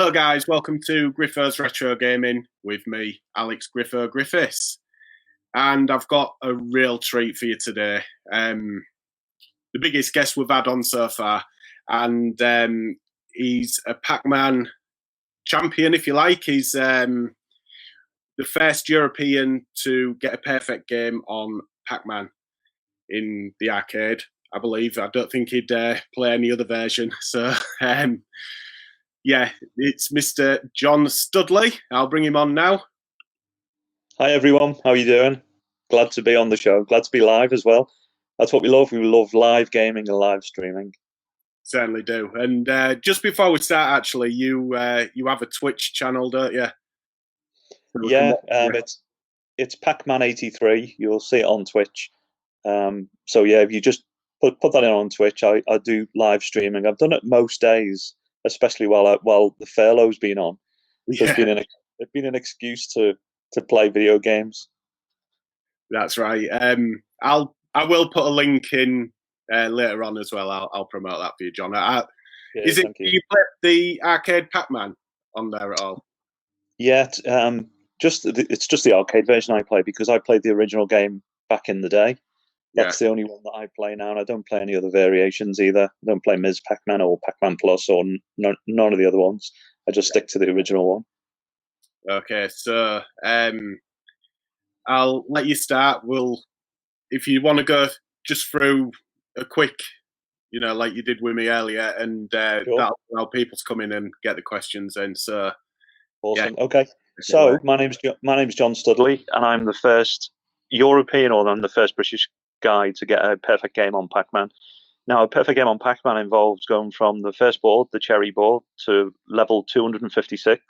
Hello guys, welcome to Griffiths Retro Gaming with me, Alex Griffiths. And I've got a real treat for you today. The biggest guest we've had on so far. And he's a Pac-Man champion, if you like. He's the first European to get a perfect game on Pac-Man in the arcade, I believe. I don't think he'd play any other version. So, yeah, it's Mr. Jon Stoodley. I'll bring him on now. Hi, everyone. How are you doing? Glad to be on the show. Glad to be live as well. That's what we love. We love live gaming and live streaming. Certainly do. And just before we start, actually, you have a Twitch channel, don't you? Yeah, it's Pacman83. You'll see it on Twitch. So yeah, if you just put that in on Twitch, I do live streaming. I've done it most days, especially while the furlough's been on. So Yeah. it's been an excuse to play video games. That's right. I will put a link in later on as well. I'll promote that for you, John. Do you play the arcade Pac-Man on there at all? Yeah, it's just the arcade version I play because I played the original game back in the day. That's the only one that I play now, and I don't play any other variations either. I don't play Ms. Pac-Man or Pac-Man Plus or none of the other ones. I just stick to the original one. Okay, so I'll let you start. If you want to go just through a quick, like you did with me earlier, and Sure. that'll allow people to come in and get the questions in. So, awesome. Yeah. Okay. So my name's Jon Stoodley, and I'm the first European, or I'm the first British guy to get a perfect game on Pac-Man. Now, a perfect game on Pac-Man involves going from the first board, the cherry board, to level 256.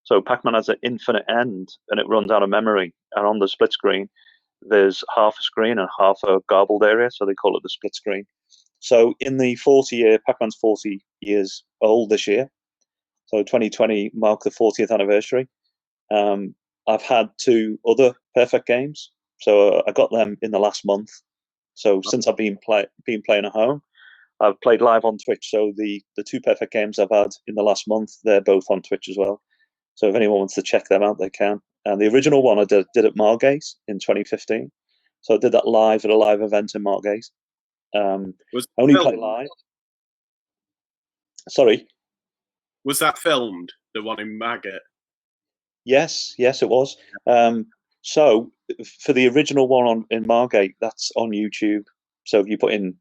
So Pac-Man has an infinite end, and it runs out of memory. And on the split screen, there's half a screen and half a garbled area, so they call it the split screen. So in the 40-year, Pac-Man's 40 years old this year, so 2020 marked the 40th anniversary. I've had two other perfect games, so I got them in the last month. So since I've been playing at home, I've played live on Twitch. So the two perfect games I've had in the last month, they're both on Twitch as well. So if anyone wants to check them out, they can. And the original one I did at Margate in 2015. So I did that live at a live event in Margate. Only play live. Sorry. Was that filmed, the one in Margate? Yes, it was. So for the original one in Margate, that's on YouTube. So if you put in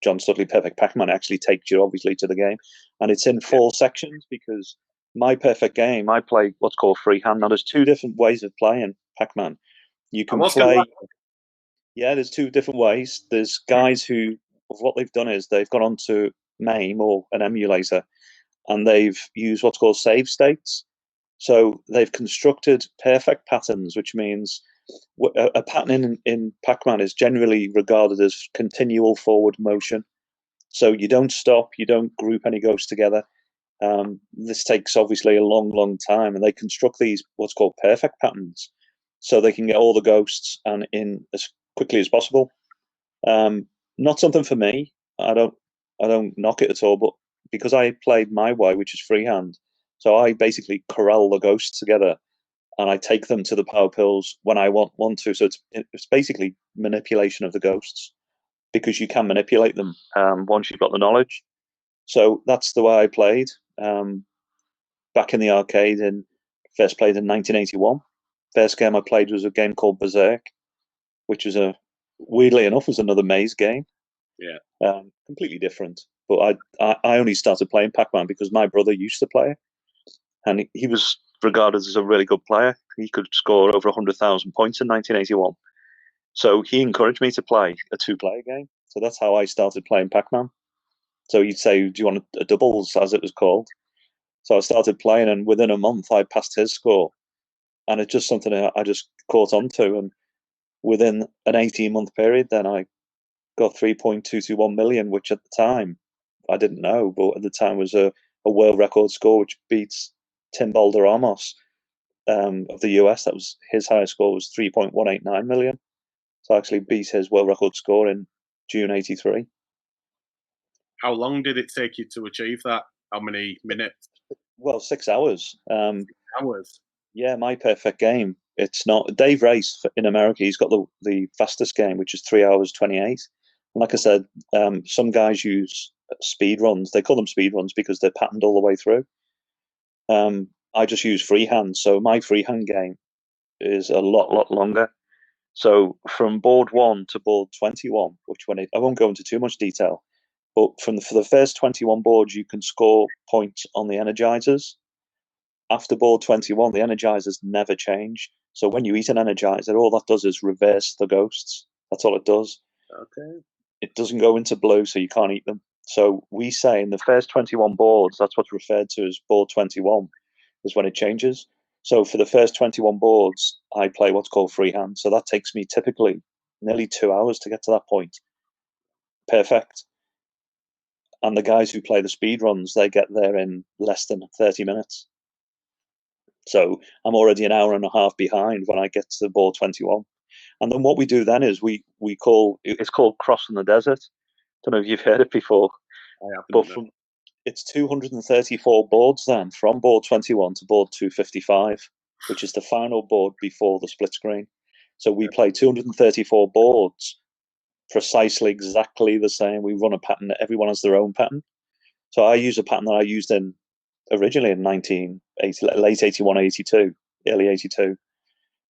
Jon Stoodley Perfect Pac-Man, it actually takes you obviously to the game, and it's in 4 sections because my perfect game, I play what's called freehand. Now there's 2 different ways of playing Pac-Man. You can play. Yeah, there's 2 different ways. There's guys who, what they've done is they've gone onto MAME or an emulator, and they've used what's called save states. So they've constructed perfect patterns, which means a pattern in Pac-Man is generally regarded as continual forward motion. So you don't stop, you don't group any ghosts together. This takes obviously a long, long time, and they construct these what's called perfect patterns, so they can get all the ghosts and in as quickly as possible. Not something for me. I don't knock it at all, but because I played my way, which is freehand, so I basically corral the ghosts together, and I take them to the power pills when I want to. So it's basically manipulation of the ghosts, because you can manipulate them once you've got the knowledge. So that's the way I played back in the arcade. And first played in 1981. First game I played was a game called Berserk, which was weirdly enough was another maze game. Yeah, completely different. But I only started playing Pac-Man because my brother used to play it, and he was regarded as a really good player. He could score over 100,000 points in 1981. So he encouraged me to play a 2-player game. So that's how I started playing Pac-Man. So you'd say, do you want a doubles, as it was called? So I started playing, and within a month I passed his score. And it's just something I just caught on to. And within an 18-month period, then I got 3.221 million, which at the time, I didn't know, but at the time was a world record score, which beats Tim Balderramos of the US. That was his highest score was 3.189 million. So I actually beat his world record score in June 83. How long did it take you to achieve that? How many minutes? Well, 6 hours. Hours. Yeah, my perfect game. It's not Dave Race in America. He's got the fastest game, which is 3 hours 28. And like I said, some guys use speed runs. They call them speed runs because they're patterned all the way through. I just use freehand, so my freehand game is a lot longer. So from board 1 to board 21, I won't go into too much detail, but for the first 21 boards, you can score points on the energizers. After board 21, the energizers never change. So when you eat an energizer, all that does is reverse the ghosts. That's all it does. Okay. It doesn't go into blue, so you can't eat them. So we say in the first 21 boards, that's what's referred to as board 21, is when it changes. So for the first 21 boards, I play what's called freehand. So that takes me typically nearly 2 hours to get to that point. Perfect. And the guys who play the speed runs, they get there in less than 30 minutes. So I'm already an hour and a half behind when I get to board 21. And then what we do then is it's called crossing the desert. Don't know if you've heard it before, but it's 234 boards then from board 21 to board 255, which is the final board before the split screen. So we play 234 boards precisely exactly the same. We run a pattern. Everyone has their own pattern. So I use a pattern that I used originally in 1980, late 81, 82, early 82,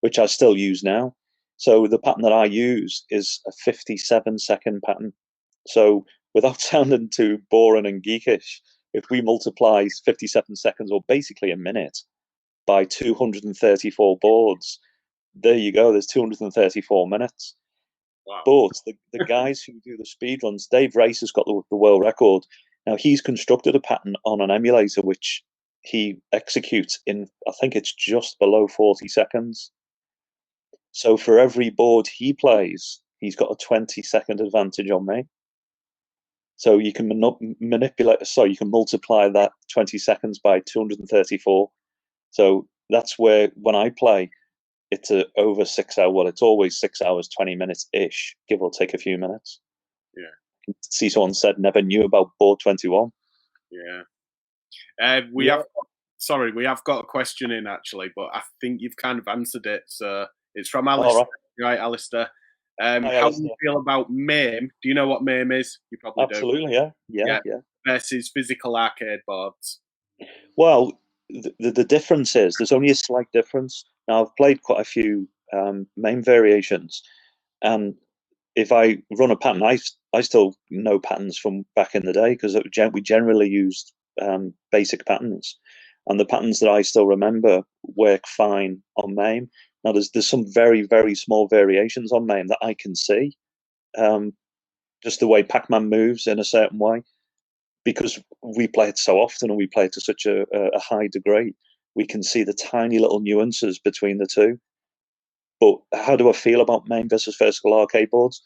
which I still use now. So the pattern that I use is a 57-second pattern. So without sounding too boring and geekish, if we multiply 57 seconds, or basically a minute, by 234 boards, there you go. There's 234 minutes. Wow. But the guys who do the speed runs, Dave Race has got the world record. Now he's constructed a pattern on an emulator which he executes in, I think it's just below 40 seconds. So for every board he plays, he's got a 20-second advantage on me. So you can you can multiply that 20 seconds by 234. So that's where, when I play, it's over 6 hours. Well, it's always 6 hours, 20 minutes ish, give or take a few minutes. Yeah. See, someone said never knew about board 21. Yeah. We have got a question in actually, but I think you've kind of answered it. So it's from Alistair, right, Alistair? Hi, how Alistair. do you feel about MAME? Do you know what MAME is? You probably do. Absolutely, yeah. Versus physical arcade boards. Well, the difference is there's only a slight difference. Now, I've played quite a few MAME variations, and if I run a pattern, I still know patterns from back in the day because we generally used basic patterns, and the patterns that I still remember work fine on MAME. Now, there's some very, very small variations on MAME that I can see, just the way Pac-Man moves in a certain way, because we play it so often and we play it to such a high degree. We can see the tiny little nuances between the two. But how do I feel about MAME versus physical arcade boards?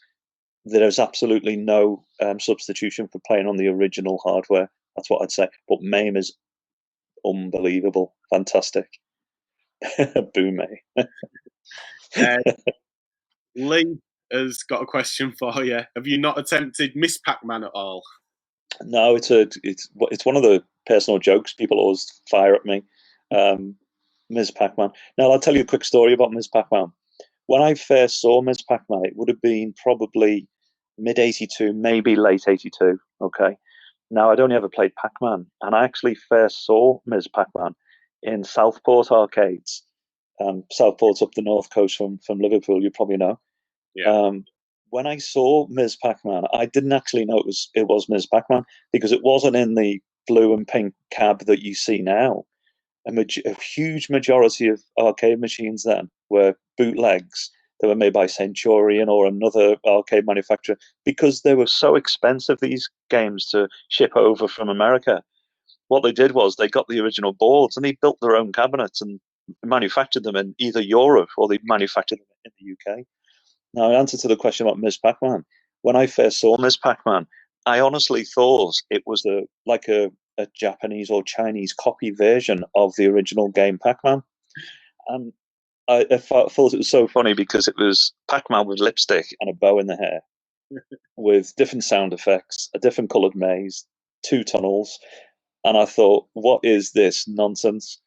There is absolutely no substitution for playing on the original hardware. That's what I'd say. But MAME is unbelievable, fantastic. Boo me. Lee has got a question for you. Have you not attempted Miss Pac-Man at all? No, it's one of the personal jokes people always fire at me. Ms. Pac-Man. Now I'll tell you a quick story about Ms. Pac-Man. When I first saw Ms. Pac-Man, it would have been probably mid '82, maybe late '82. Okay. Now I'd only ever played Pac-Man, and I actually first saw Ms. Pac-Man in Southport arcades. Southport's up the north coast from Liverpool. You probably know. Yeah. When I saw Ms. Pac-Man, I didn't actually know it was Ms. Pac-Man because it wasn't in the blue and pink cab that you see now. A huge majority of arcade machines then were bootlegs that were made by Centurion or another arcade manufacturer because they were so expensive, these games, to ship over from America. What they did was they got the original boards and they built their own cabinets and manufactured them in either Europe or they manufactured them in the UK. Now, in answer to the question about Ms. Pac-Man, when I first saw Ms. Pac-Man, I honestly thought it was like a Japanese or Chinese copy version of the original game Pac-Man. And I thought it was so funny because it was Pac-Man with lipstick and a bow in the hair with different sound effects, a different coloured maze, two tunnels. and I thought, what is this nonsense?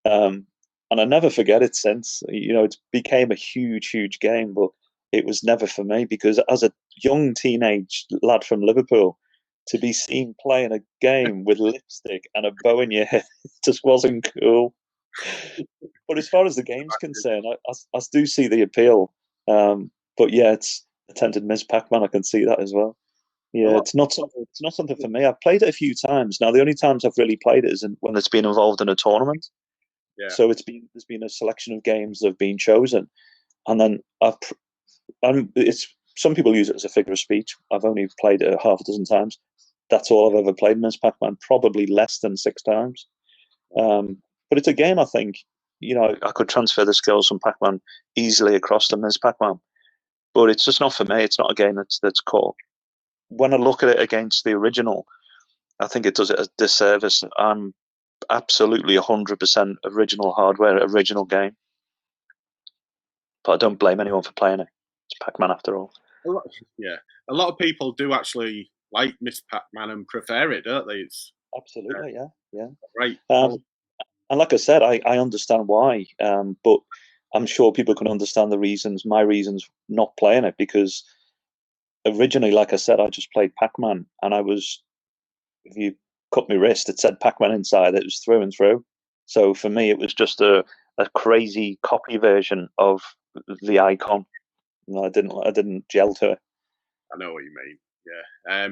And I never forget it since. It became a huge, huge game, but it was never for me because as a young teenage lad from Liverpool, to be seen playing a game with lipstick and a bow in your head just wasn't cool. But as far as the game's concerned, I do see the appeal. But yeah, it's attempted Ms. Pac-Man. I can see that as well. Yeah, it's not something for me. I've played it a few times. Now, the only times I've really played it is when it's been involved in a tournament. Yeah. So there's been a selection of games that have been chosen, and then it's some people use it as a figure of speech. I've only played it half a dozen times. That's all I've ever played Ms. Pac-Man. Probably less than 6 times. But it's a game I think I could transfer the skills from Pac-Man easily across to Ms. Pac-Man. But it's just not for me. It's not a game that's caught. When I look at it against the original, I think it does it a disservice. I'm absolutely 100% original hardware, original game. But I don't blame anyone for playing it. It's Pac-Man after all. A lot of people do actually like Miss Pac-Man and prefer it, don't they? It's absolutely, yeah. Right. And like I said, I understand why, but I'm sure people can understand my reasons not playing it, because originally, like I said, I just played Pac-Man, and if you cut my wrist, it said Pac-Man inside. It was through and through. So for me, it was just a crazy copy version of the icon. No, I didn't gel to it. I know what you mean. Yeah.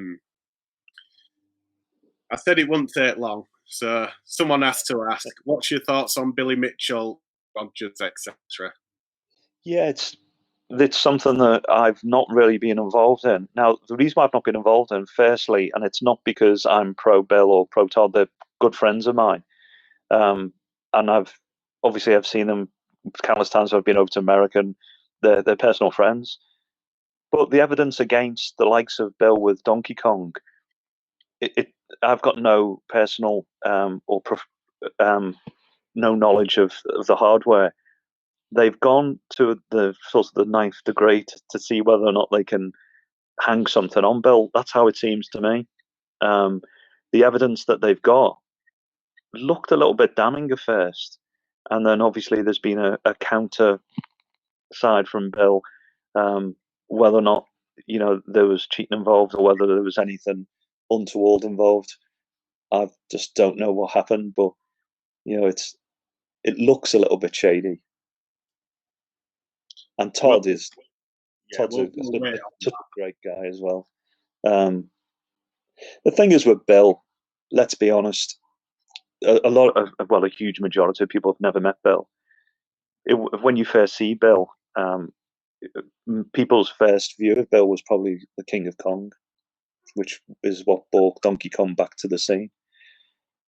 I said it wouldn't take long, so someone has to ask, what's your thoughts on Billy Mitchell, Rogers, etc.? Yeah, it's something that I've not really been involved in. Now, the reason why I've not been involved in, firstly, and it's not because I'm pro Bill or pro Todd, they're good friends of mine. And I've seen them countless times. I've been over to America, and they're personal friends. But the evidence against the likes of Bill with Donkey Kong, I've got no personal no knowledge of the hardware. They've gone to the sort of the ninth degree to see whether or not they can hang something on Bill. That's how it seems to me. The evidence that they've got looked a little bit damning at first, and then obviously there's been a counter side from Bill, whether or not there was cheating involved or whether there was anything untoward involved. I just don't know what happened, but it looks a little bit shady. And Todd's a great guy as well. The thing is with Bill, let's be honest, a huge majority of people have never met Bill. When you first see Bill, people's first view of Bill was probably the King of Kong, which is what brought Donkey Kong back to the scene.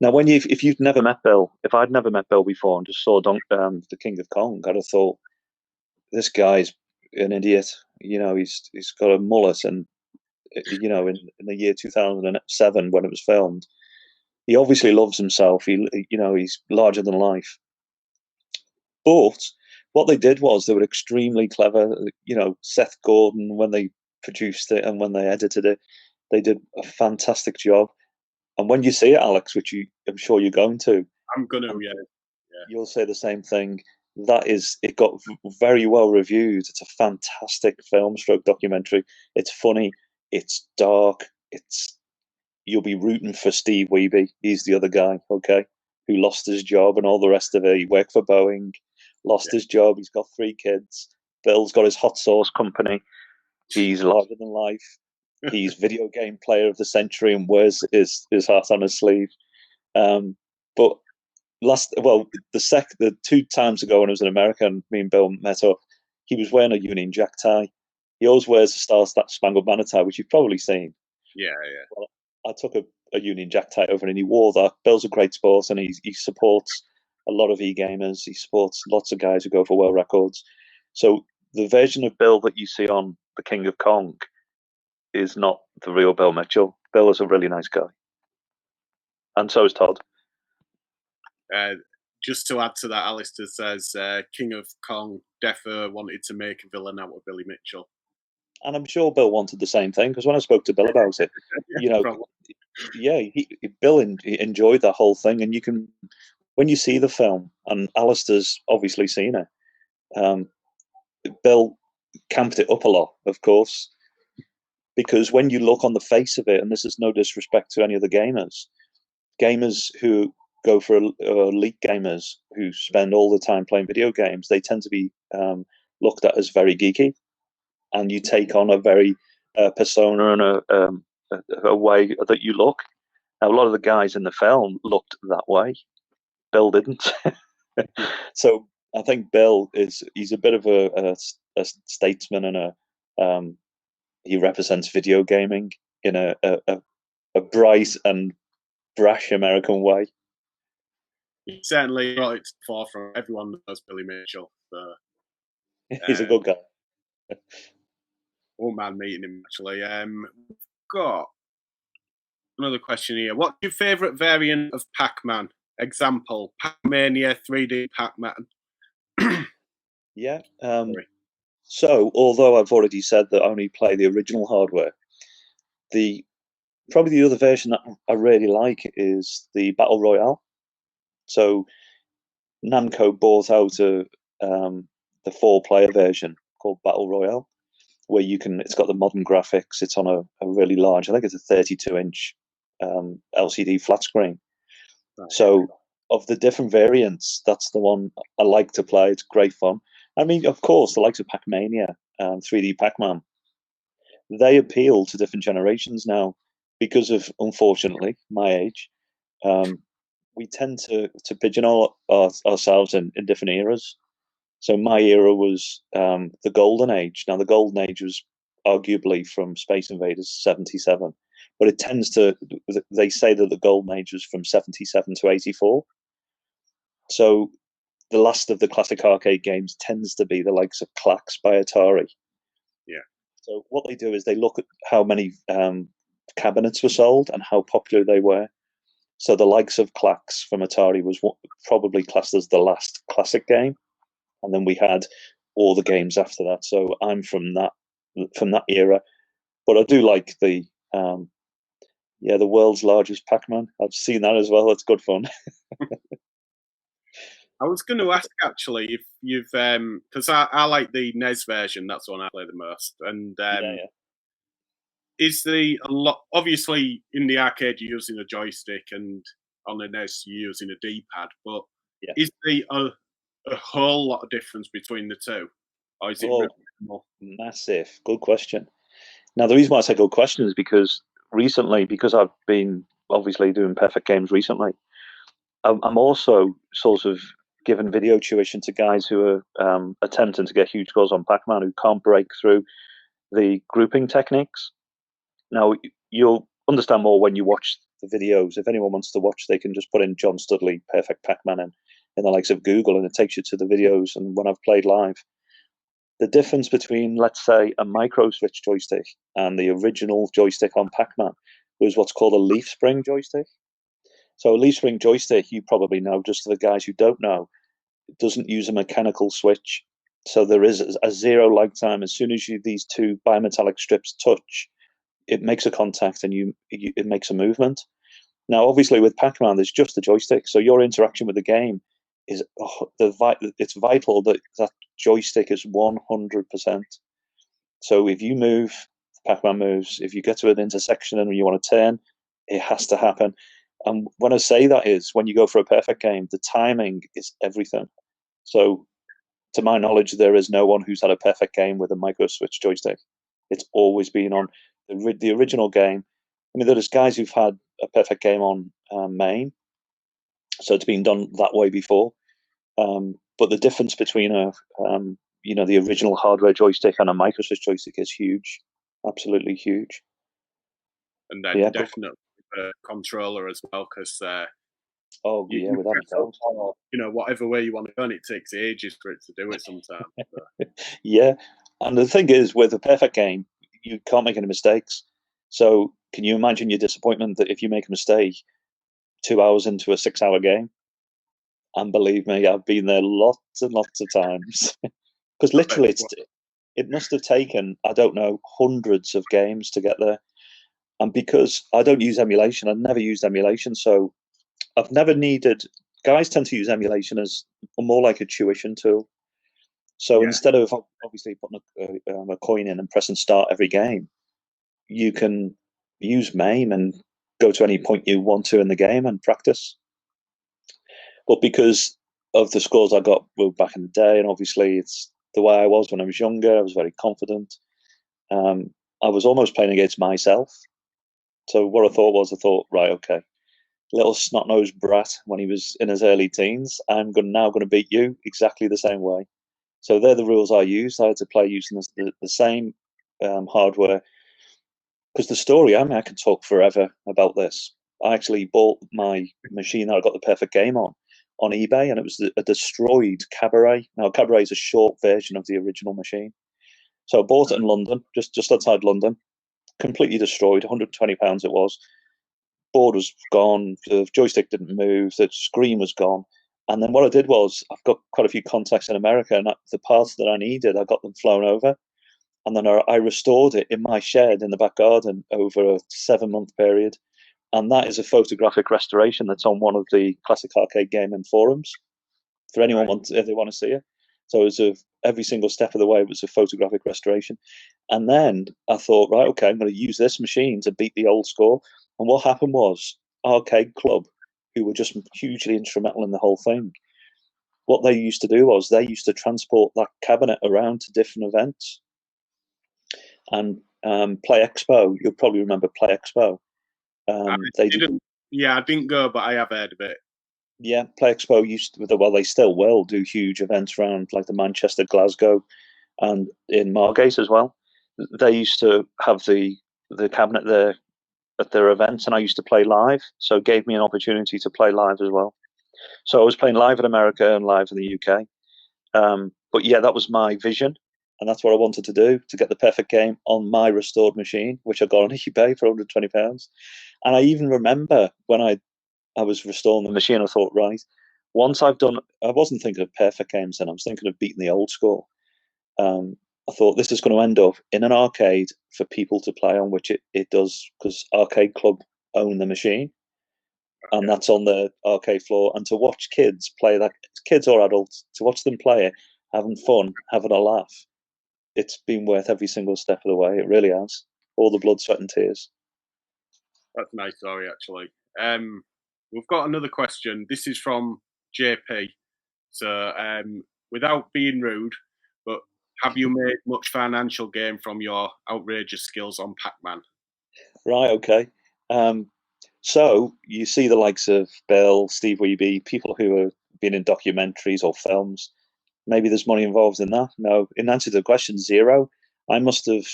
Now, if you'd never met Bill, if I'd never met Bill before and just saw the King of Kong, I'd have thought, this guy's an idiot. He's got a mullet, and in the year 2007 when it was filmed, he obviously loves himself. He's larger than life. But what they did was they were extremely clever. Seth Gordon, when they produced it and when they edited it, they did a fantastic job. And when you see it, Alex, which I'm sure you're going to, I'm gonna, yeah. You'll say the same thing. It got very well reviewed. It's a fantastic film stroke documentary. It's funny. It's dark. You'll be rooting for Steve Wiebe. He's the other guy, okay, who lost his job and all the rest of it. He worked for Boeing, lost his job. He's got 3 kids. Bill's got his hot sauce company. He's larger than life. He's video game player of the century and wears his heart on his sleeve. But the 2 times ago when I was in America and me and Bill met up, he was wearing a Union Jack tie. He always wears a Star-Spangled Banner tie, which you've probably seen. Yeah, yeah. Well, I took a Union Jack tie over and he wore that. Bill's a great sport and he supports a lot of e-gamers. He supports lots of guys who go for world records. So the version of Bill that you see on The King of Kong is not the real Bill Mitchell. Bill is a really nice guy. And so is Todd. Just to add to that, Alistair says King of Kong defo wanted to make a villain out of Billy Mitchell. And I'm sure Bill wanted the same thing, because when I spoke to Bill about it, yeah, Bill enjoyed that whole thing, and you can, when you see the film, and Alistair's obviously seen it. Bill camped it up a lot, of course, because when you look on the face of it, and this is no disrespect to any of the gamers who go for elite gamers who spend all the time playing video games, they tend to be looked at as very geeky, and you take on a very persona and a way that you look. Now, a lot of the guys in the film looked that way. Bill didn't. So I think Bill he's a bit of a statesman, and he represents video gaming in a bright and brash American way. He certainly brought it to the forefront. Everyone knows Billy Mitchell. So, He's a good guy. Won't mind meeting him, actually. We've got another question here. What's your favourite variant of Pac-Man? Example, Pacmania, 3D Pac-Man. Yeah. So, although I've already said that I only play the original hardware, probably the other version that I really like is the Battle Royale. So, Namco bought out the 4-player version called Battle Royale, where it's got the modern graphics. It's on a really large, I think it's a 32-inch LCD flat screen. Right. So, of the different variants, that's the one I like to play. It's great fun. I mean, of course, the likes of Pacmania, 3D Pac-Man, they appeal to different generations now because of, unfortunately, my age. We tend to pigeonhole ourselves in different eras. So my era was the Golden Age. Now, the Golden Age was arguably from Space Invaders 77, but it tends to, they say that the Golden Age was from 77 to 84. So the last of the classic arcade games tends to be the likes of Clax by Atari. Yeah. So what they do is they look at how many cabinets were sold and how popular they were. So the likes of Clax from Atari was probably classed as the last classic game, and then we had all the games after that. So I'm from that era, but I do like the world's largest Pac-Man. I've seen that as well. It's good fun. I was going to ask actually if you've because I like the NES version. That's the one I play the most. And is a lot obviously in the arcade you're using a joystick, and on the NES you're using a D-pad, but is there a whole lot of difference between the two, or is it massive? Good question. Now, the reason why I say good question is because recently, because I've been obviously doing perfect games recently, I'm also sort of giving video tuition to guys who are attempting to get huge scores on Pac-Man who can't break through the grouping techniques. Now, you'll understand more when you watch the videos. If anyone wants to watch, they can just put in Jon Stoodley Perfect Pac-Man in the likes of Google, and it takes you to the videos. And when I've played live, the difference between, let's say, a micro switch joystick and the original joystick on Pac-Man was what's called a leaf spring joystick. So a leaf spring joystick, you probably know, just for the guys who don't know, it doesn't use a mechanical switch. So there is a zero lag time. As soon as these two bimetallic strips touch, it makes a contact and it makes a movement. Now, obviously, with Pac-Man, there's just a joystick. So your interaction with the game is it's vital that joystick is 100%. So if you move, Pac-Man moves. If you get to an intersection and you want to turn, it has to happen. And when I say that is when you go for a perfect game, the timing is everything. So to my knowledge, there is no one who's had a perfect game with a micro switch joystick. It's always been on the original game. I mean, there's guys who've had a perfect game on MAME, so it's been done that way before. But the difference between the original hardware joystick and a micro switch joystick is huge, absolutely huge. And then definitely a controller as well, because without a doubt. Whatever way you want to go, and it takes ages for it to do it sometimes. So. Yeah, and the thing is, with a perfect game, you can't make any mistakes. So can you imagine your disappointment that if you make a mistake 2 hours into a 6-hour game? And believe me, I've been there lots and lots of times. Because literally, it must have taken, I don't know, hundreds of games to get there. And because I don't use emulation, I've never used emulation, so I've never needed. Guys tend to use emulation as more like a tuition tool. So instead of obviously putting a coin in and pressing start every game, you can use MAME and go to any point you want to in the game and practice. But because of the scores I got back in the day, and obviously it's the way I was when I was younger, I was very confident. I was almost playing against myself. So what I thought, right, okay, little snot-nosed brat when he was in his early teens, I'm now going to beat you exactly the same way. So they're the rules I used. I had to play using the same hardware. Because the story, I can talk forever about this. I actually bought my machine that I got the perfect game on eBay, and it was a destroyed Cabaret. Now, Cabaret is a short version of the original machine. So I bought it in London, just outside London, completely destroyed, £120 it was. Board was gone, the joystick didn't move, the screen was gone. And then what I did was, I've got quite a few contacts in America, and the parts that I needed, I got them flown over. And then I restored it in my shed in the back garden over a 7-month period. And that is a photographic restoration that's on one of the classic arcade gaming forums for anyone if they want to see it. So it was every single step of the way, it was a photographic restoration. And then I thought, right, okay, I'm going to use this machine to beat the old score. And what happened was Arcade Club, who were just hugely instrumental in the whole thing, what they used to do was they used to transport that cabinet around to different events. And Play Expo, you'll probably remember Play Expo. I didn't go, but I have heard of it. Yeah, Play Expo used to, well, they still will do huge events around like the Manchester, Glasgow, and in Margate as well. They used to have the cabinet there at their events, and I used to play live, so it gave me an opportunity to play live as well. So I was playing live in America and live in the UK. But yeah, that was my vision, and that's what I wanted to do, to get the perfect game on my restored machine, which I got on eBay for £120. And I even remember when I was restoring the machine, I thought, right, once I've done, I wasn't thinking of perfect games then, I was thinking of beating the old score. I thought this is going to end up in an arcade for people to play on, which it does, because Arcade Club own the machine. Okay. And that's on the arcade floor. And to watch kids play that, kids or adults, to watch them play it, having fun, having a laugh, it's been worth every single step of the way. It really has. All the blood, sweat, and tears. That's a nice story, actually. We've got another question. This is from JP. So, without being rude, but have you made much financial gain from your outrageous skills on Pac-Man? Right, okay. So you see the likes of Bill, Steve Wiebe, people who have been in documentaries or films. Maybe there's money involved in that. No, in answer to the question, zero. I must have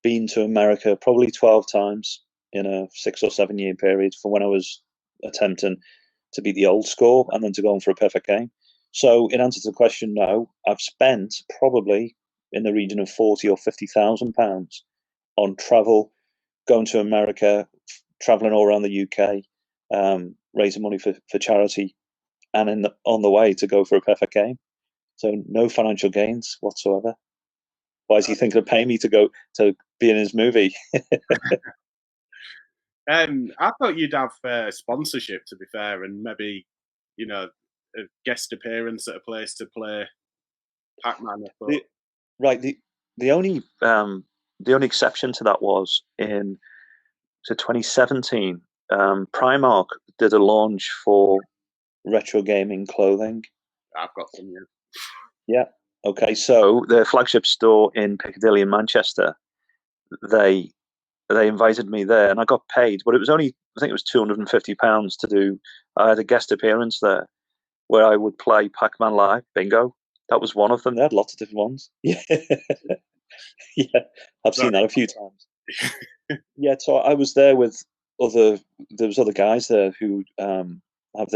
been to America probably 12 times in a 6 or 7 year period from when I was attempting to beat the old score and then to go on for a perfect game. So in answer to the question, no, I've spent probably in the region of 40 or 50,000 pounds on travel, going to America, traveling all around the UK, raising money for charity, and on the way to go for a perfect game. So no financial gains whatsoever. Why is he thinking of paying me to go to be in his movie? I thought you'd have sponsorship, to be fair, and maybe, a guest appearance at a place to play Pac-Man. The only exception to that was in 2017. Primark did a launch for retro gaming clothing. I've got some, yeah. Yeah. Okay. So their flagship store in Piccadilly in Manchester, they invited me there, and I got paid, but it was only, I think it was £250 to do. I had a guest appearance there where I would play Pac-Man live. Bingo. That was one of them. They had lots of different ones. Yeah. Yeah. I've seen that a few times. Yeah. So I was there with there was other guys there who have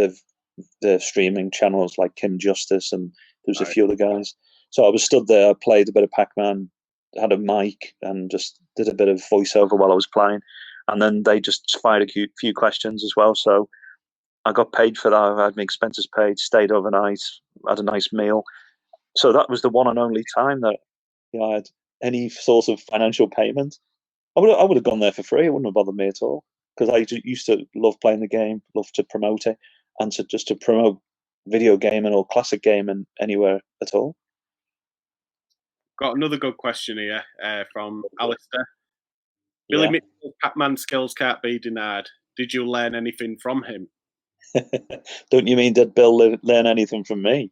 their streaming channels like Kim Justice, and there was a few other guys. So I was stood there, played a bit of Pac-Man, had a mic, and just did a bit of voiceover while I was playing. And then they just fired a few questions as well. So I got paid for that. I had my expenses paid, stayed overnight, had a nice meal. So that was the one and only time that I had any sort of financial payment. I would have gone there for free. It wouldn't have bothered me at all because used to love playing the game, love to promote it, and to promote video gaming or classic gaming anywhere at all. Got another good question here from Alistair. Billy Mitchell's Pac-Man skills can't be denied. Did you learn anything from him? Don't you mean did Bill learn anything from me?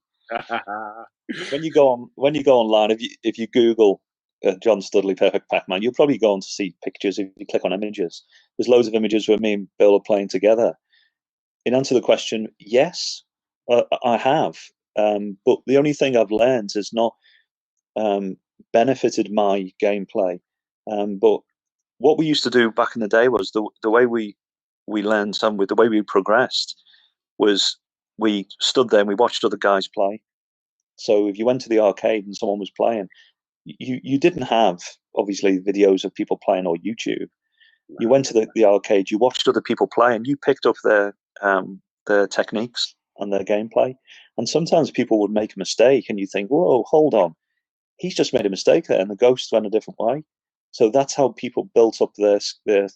When you go online, if you Google Jon Stoodley Perfect Pac-Man, you'll probably go on to see pictures. If you click on images, there's loads of images where me and Bill are playing together. In answer to the question, yes, I have. But the only thing I've learned has not benefited my gameplay. But what we used to do back in the day was the way we learned some with the way we progressed was we stood there and we watched other guys play. So if you went to the arcade and someone was playing, you didn't have obviously videos of people playing or YouTube. You went to the arcade, you watched other people play, and you picked up their techniques and their gameplay. And sometimes people would make a mistake, and you think, "Whoa, hold on, he's just made a mistake there," and the ghost went a different way. So that's how people built up their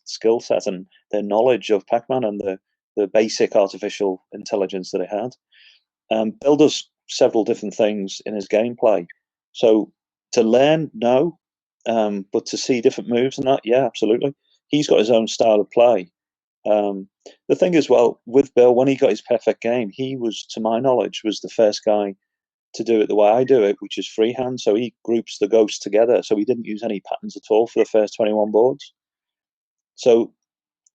skill set and their knowledge of Pac-Man and the basic artificial intelligence that it had. Bill does several different things in his gameplay. So to learn, no, but to see different moves and that, yeah, absolutely. He's got his own style of play. The thing is, well, with Bill, when he got his perfect game, he was, to my knowledge, was the first guy to do it the way I do it, which is freehand. So he groups the ghosts together. So he didn't use any patterns at all for the first 21 boards. So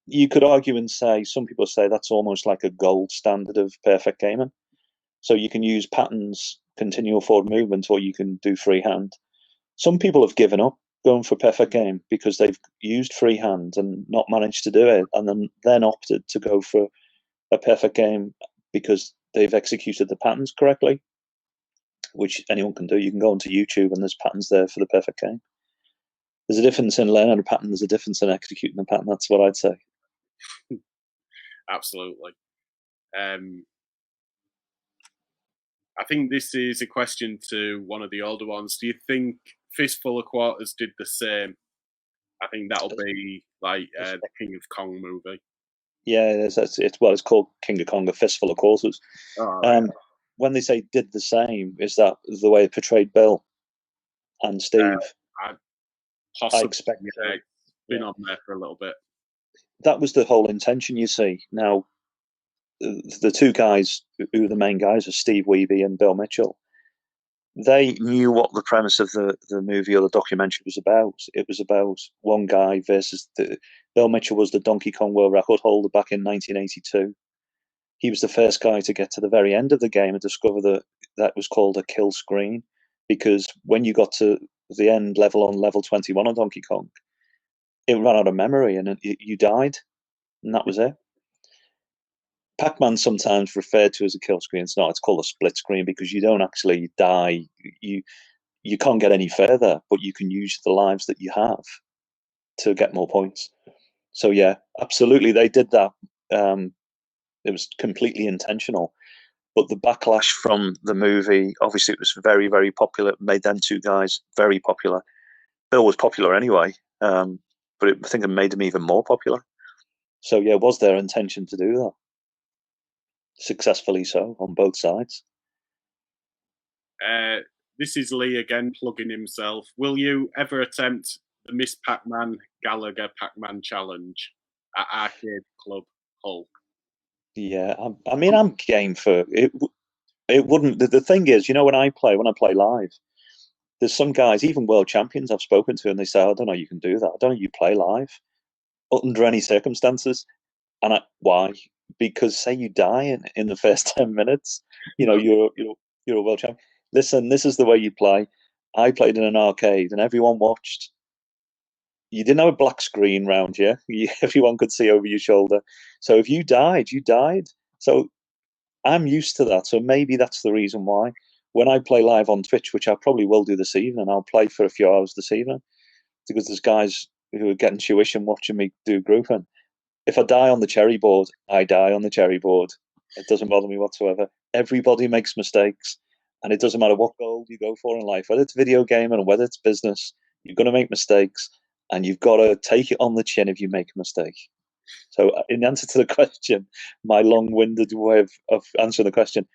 you could argue and say, some people say that's almost like a gold standard of perfect gaming. So you can use patterns, continual forward movement, or you can do freehand. Some people have given up going for perfect game because they've used freehand and not managed to do it, and then opted to go for a perfect game because they've executed the patterns correctly, which anyone can do. You can go onto YouTube and there's patterns there for the perfect game. There's a difference in learning a pattern. There's a difference in executing a pattern. That's what I'd say. Absolutely. I think this is a question to one of the older ones. Do you think Fistful of Quarters did the same? I think that'll be like the King of Kong movie. Yeah, it's called King of Kong, a Fistful of Quarters. Oh, right. When they say did the same, is that the way it portrayed Bill and Steve? I expect it's been on there for a little bit. That was the whole intention, you see. Now, the two guys who are the main guys are Steve Wiebe and Bill Mitchell. They knew what the premise of the movie or the documentary was about. It was about one guy versus Bill Mitchell was the Donkey Kong world record holder back in 1982. He was the first guy to get to the very end of the game and discover that was called a kill screen, because when you got to the end level on level 21 on Donkey Kong, it ran out of memory and you died, and that was it. Pac-Man sometimes referred to as a kill screen. It's not. It's called a split screen because you don't actually die. You can't get any further, but you can use the lives that you have to get more points. So yeah, absolutely, they did that. It was completely intentional. But the backlash from the movie, obviously, it was very, very popular. It made them two guys very popular. Bill was popular anyway, but I think it made him even more popular. So yeah, it was their intention to do that. Successfully so on both sides. This is Lee again plugging himself. Will you ever attempt the Miss Pac-Man Gallagher Pac-Man Challenge at Arcade Club Hulk? Yeah, I mean, I'm game for it. It wouldn't. The thing is, when I play live, there's some guys, even world champions I've spoken to, and they say, "I don't know, you can do that. I don't know, you play live under any circumstances." And why? Because say you die in the first 10 minutes, you're a world champion. Listen, this is the way you play. I played in an arcade and everyone watched. You didn't have a black screen round you. Everyone could see over your shoulder. So if you died, you died. So I'm used to that. So maybe that's the reason why. When I play live on Twitch, which I probably will do this evening, I'll play for a few hours this evening because there's guys who are getting tuition watching me do grouping. If I die on the cherry board, I die on the cherry board. It doesn't bother me whatsoever. Everybody makes mistakes, and it doesn't matter what goal you go for in life, whether it's video gaming or whether it's business, you're going to make mistakes. and you've got to take it on the chin if you make a mistake. So in answer to the question, my long-winded way of answering the question,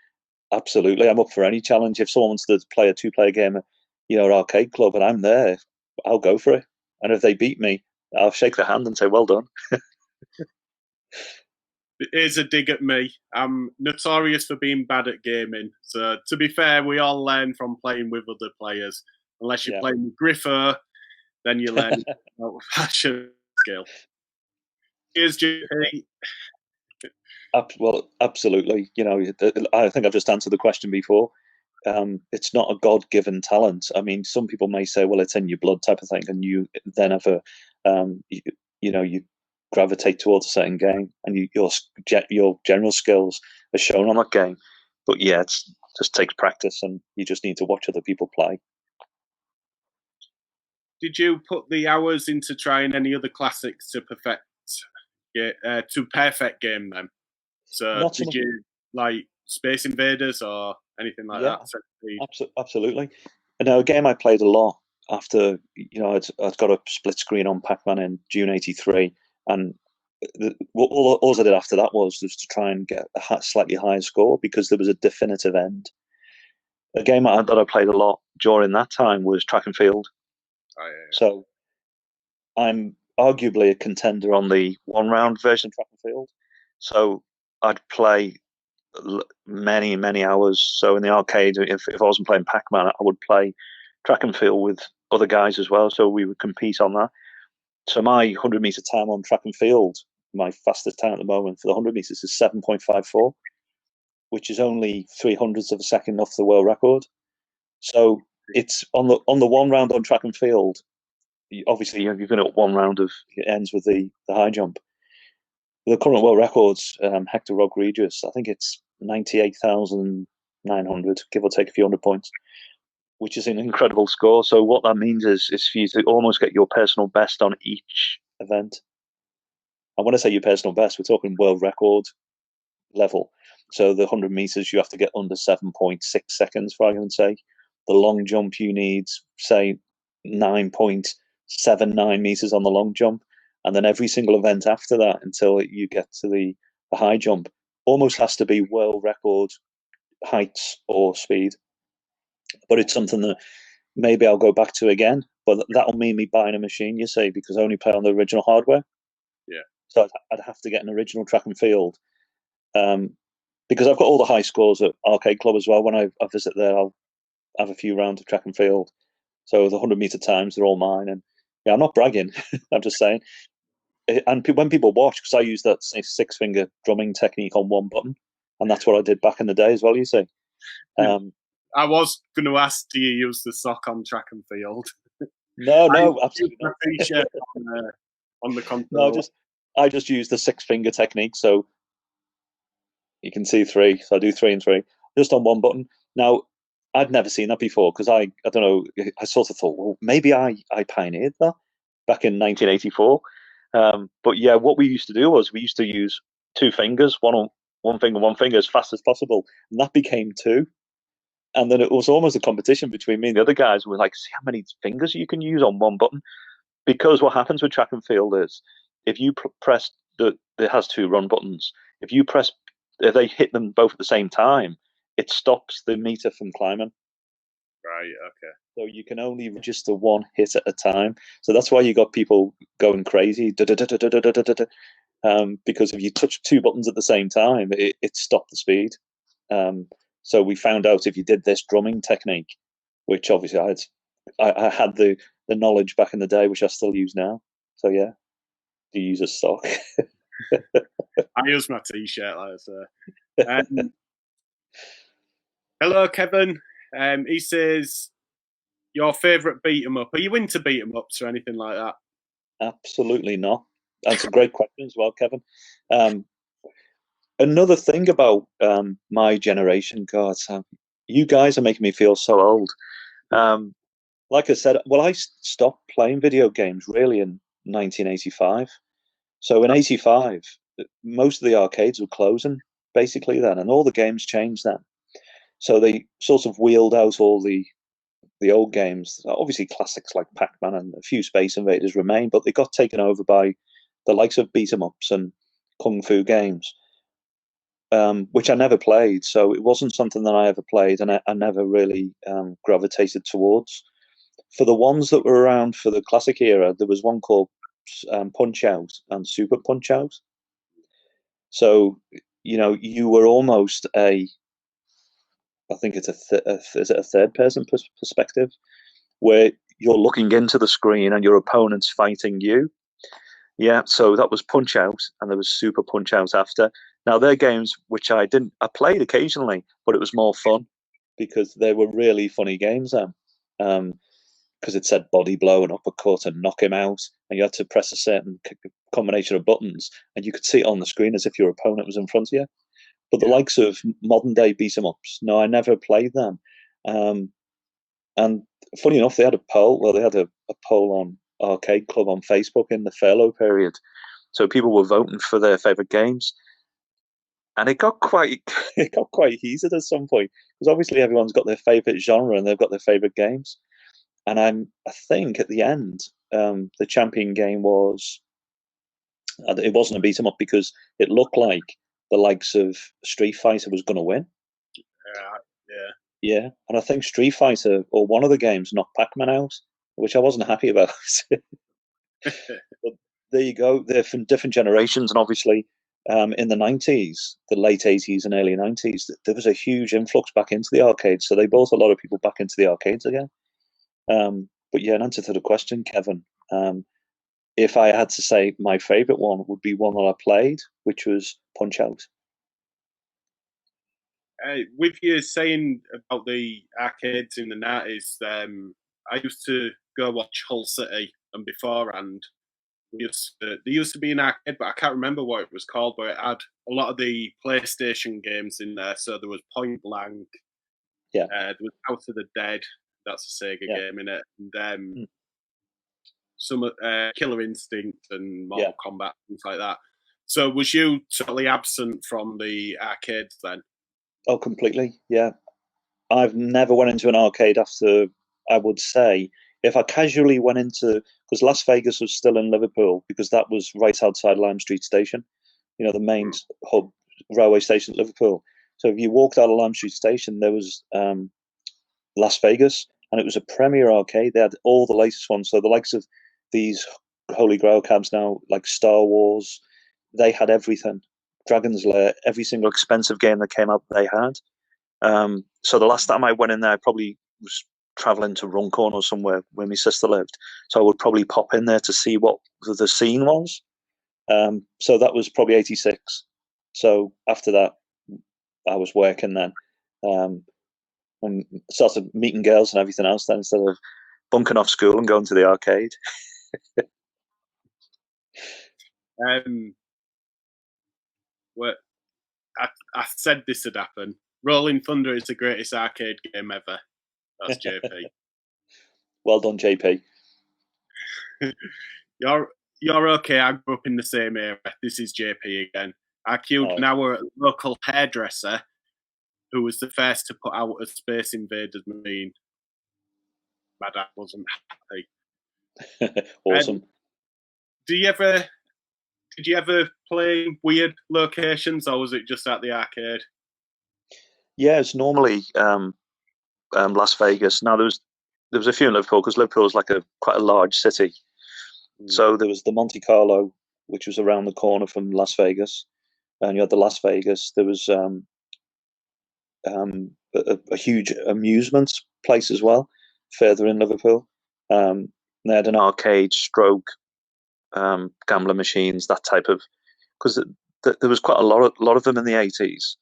absolutely, I'm up for any challenge. If someone wants to play a 2-player game at, arcade club, and I'm there, I'll go for it. And if they beat me, I'll shake their hand and say, well done. Here's a dig at me. I'm notorious for being bad at gaming. So to be fair, we all learn from playing with other players. Unless you're playing with Griffer, then you learn fashion skill. Here's JP. Well, absolutely. I think I've just answered the question before. It's not a God-given talent. I mean, some people may say, well, it's in your blood type of thing, and you then have you gravitate towards a certain game, and your general skills are shown on that game. But yeah, it just takes practice, and you just need to watch other people play. Did you put the hours into trying any other classics to perfect game then? So did you like Space Invaders or anything like that? Absolutely. Now, a game I played a lot after, I'd got a split screen on Pac-Man in June '83, and all I did after that was to try and get a slightly higher score because there was a definitive end. A game that I played a lot during that time was Track and Field. Oh, yeah. So I'm arguably a contender on the one-round version of Track and Field. So I'd play many, many hours. So in the arcade, if I wasn't playing Pac-Man, I would play Track and Field with other guys as well. So we would compete on that. So my 100-meter time on Track and Field, my fastest time at the moment for the 100 meters is 7.54, which is only 300ths of a second off the world record. So it's on the one round on Track and Field. Obviously, you're going to one round of it ends with the high jump. The current world records, Hector Rodriguez, I think it's 98,900, give or take a few hundred points, which is an incredible score. So what that means is for you to almost get your personal best on each event. And when I say your personal best, we're talking world record level. So the 100 meters, you have to get under 7.6 seconds, for argument's sake. The long jump, you need, say, 9.79 meters on the long jump. And then every single event after that, until you get to the high jump, almost has to be world record heights or speed. But it's something that maybe I'll go back to again. But that'll mean me buying a machine, you say, because I only play on the original hardware. Yeah. So I'd have to get an original Track and Field. Because I've got all the high scores at Arcade Club as well. When I visit there, I'll have a few rounds of Track and Field. So the 100-meter times, they're all mine. And yeah, I'm not bragging. I'm just saying. And when people watch, because I use that six-finger drumming technique on one button, and that's what I did back in the day as well, you see. I was going to ask, do you use the sock on Track and Field? No, absolutely not. T-shirt on the console. No, I just use the six-finger technique, so you can see three. So I do 3 and 3, just on one button. Now, I'd never seen that before because I don't know. I sort of thought, well, maybe I pioneered that back in 1984. But yeah, what we used to do was we used to use 2 fingers, one finger as fast as possible, and that became 2. And then it was almost a competition between me and the other guys. We're like, see how many fingers you can use on one button. Because what happens with Track and Field is, if you press it has 2 run buttons. If they hit them both at the same time, it stops the meter from climbing. Right. Okay. So you can only register 1 hit at a time. So that's why you got people going crazy. Because if you touch 2 buttons at the same time, it stopped the speed. So we found out if you did this drumming technique, which obviously I had the knowledge back in the day, which I still use now. So yeah, do you use a sock? I use my T-shirt, like I say. Hello, Kevin. He says, your favourite beat 'em up. Are you into beat 'em ups or anything like that? Absolutely not. That's a great question as well, Kevin. Another thing about my generation, God, you guys are making me feel so old. Like I said, well, I stopped playing video games really in 1985. So in 85, most of the arcades were closing basically then, and all the games changed then. So they sort of wheeled out all the the old games, obviously classics like Pac-Man and a few Space Invaders remain, but they got taken over by the likes of beat 'em ups and kung fu games, which I never played. So it wasn't something that I ever played, and I never really gravitated towards. For the ones that were around for the classic era, there was one called Punch Out and Super Punch Out. So, you were almost I think it's is it a third person perspective, where you're looking into the screen and your opponent's fighting you. Yeah, so that was Punch Out, and there was Super Punch Out after. Now, they're games which I played occasionally, but it was more fun because they were really funny games then. Because it said body blow and uppercut and knock him out, and you had to press a certain combination of buttons, and you could see it on the screen as if your opponent was in front of you. But the likes of modern day beat 'em ups, no, I never played them. And funny enough, they had a poll. Well, they had a poll on Arcade Club on Facebook in the furlough period, so people were voting for their favorite games, and it got quite heated at some point because obviously everyone's got their favorite genre and they've got their favorite games. And I think at the end, the champion game was. It wasn't a beat 'em up because it looked like the likes of Street Fighter was going to win. Yeah, and I think Street Fighter or one of the games knocked Pac-Man out, which I wasn't happy about. But there you go. They're from different generations, and obviously, in the 90s, the late 80s and early 90s, there was a huge influx back into the arcades. So they brought a lot of people back into the arcades again. But yeah, in answer to the question, Kevin, if I had to say my favorite one would be one that I played, which was Punch Out. With you saying about the arcades in the 90s, I used to go watch Hull City, and beforehand, there used to be an arcade, but I can't remember what it was called, but it had a lot of the PlayStation games in there. So there was Point Blank, there was Out of the Dead, that's a Sega game in it, and some Killer Instinct and Mortal Kombat, things like that. So was you totally absent from the arcades then? Oh, completely. Yeah, I've never went into an arcade after. I would say if I casually went into, because Las Vegas was still in Liverpool, because that was right outside Lime Street Station, the main hub railway station at Liverpool. So if you walked out of Lime Street Station, there was Las Vegas, and it was a premier arcade. They had all the latest ones. So the likes of these Holy Grail cabs now, like Star Wars, they had everything. Dragon's Lair, every single expensive game that came out, they had. So the last time I went in there, I probably was traveling to Runcorn or somewhere where my sister lived. So I would probably pop in there to see what the scene was. So that was probably 86. So after that, I was working then. And started meeting girls and everything else then instead of bunking off school and going to the arcade. Well, I said this would happen. Rolling Thunder is the greatest arcade game ever. That's JP. Well done, JP. You're okay. I grew up in the same era. This is JP again. I queued an hour at a local hairdresser who was the first to put out a Space Invaders machine. My dad wasn't happy. Awesome. Did you ever play weird locations, or was it just at the arcade? Yeah, it's normally Las Vegas. Now there was a few in Liverpool because Liverpool is like quite a large city. So there was the Monte Carlo, which was around the corner from Las Vegas, and you had the Las Vegas. There was a huge amusement place as well, further in Liverpool. They had an arcade, stroke, gambler machines, that type of, because there was quite a lot of them in the 80s,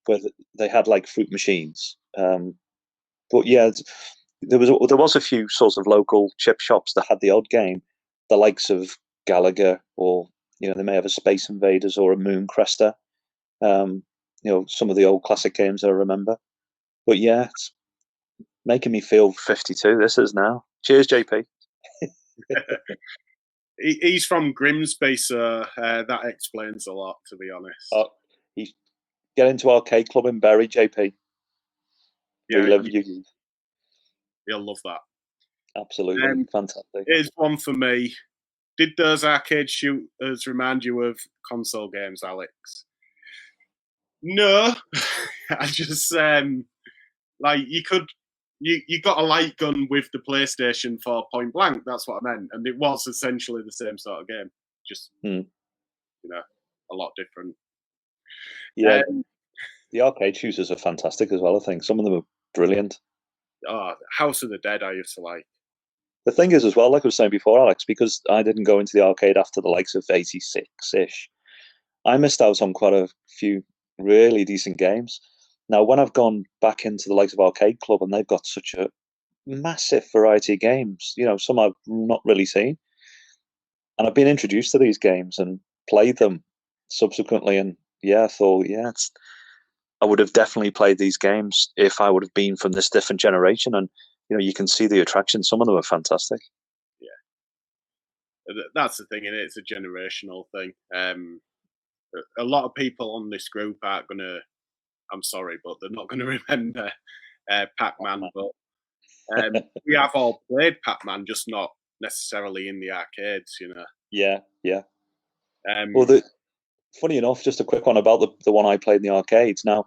where they had like fruit machines. But yeah, there was a few sorts of local chip shops that had the odd game, the likes of Gallagher, or they may have a Space Invaders or a Moon Crester. Some of the old classic games I remember. But yeah, it's making me feel 52. This is now. Cheers, JP. He's from Grimsby, so that explains a lot, to be honest. Get into Arcade Club in Bury, JP. Yeah, Relive you. You'll love that. Absolutely fantastic. Here's one for me. Did those arcade shooters remind you of console games, Alex? No. I just like you got a light gun with the PlayStation for Point Blank. That's what I meant, and it was essentially the same sort of game, just you know, a lot different. Yeah, the arcade shooters are fantastic as well. I think some of them are brilliant. Oh, House of the Dead, I used to like. The thing is, as well, like I was saying before, Alex, because I didn't go into the arcade after the likes of '86-ish, I missed out on quite a few really decent games. Now, when I've gone back into the likes of Arcade Club, and they've got such a massive variety of games, some I've not really seen, and I've been introduced to these games and played them subsequently, and I thought, I would have definitely played these games if I would have been from this different generation, and you can see the attraction. Some of them are fantastic. Yeah, that's the thing, and it's a generational thing. A lot of people on this group aren't gonna. I'm sorry, but they're not going to remember Pac-Man. But we have all played Pac-Man, just not necessarily in the arcades, Yeah. Well, funny enough, just a quick one about the one I played in the arcades. Now,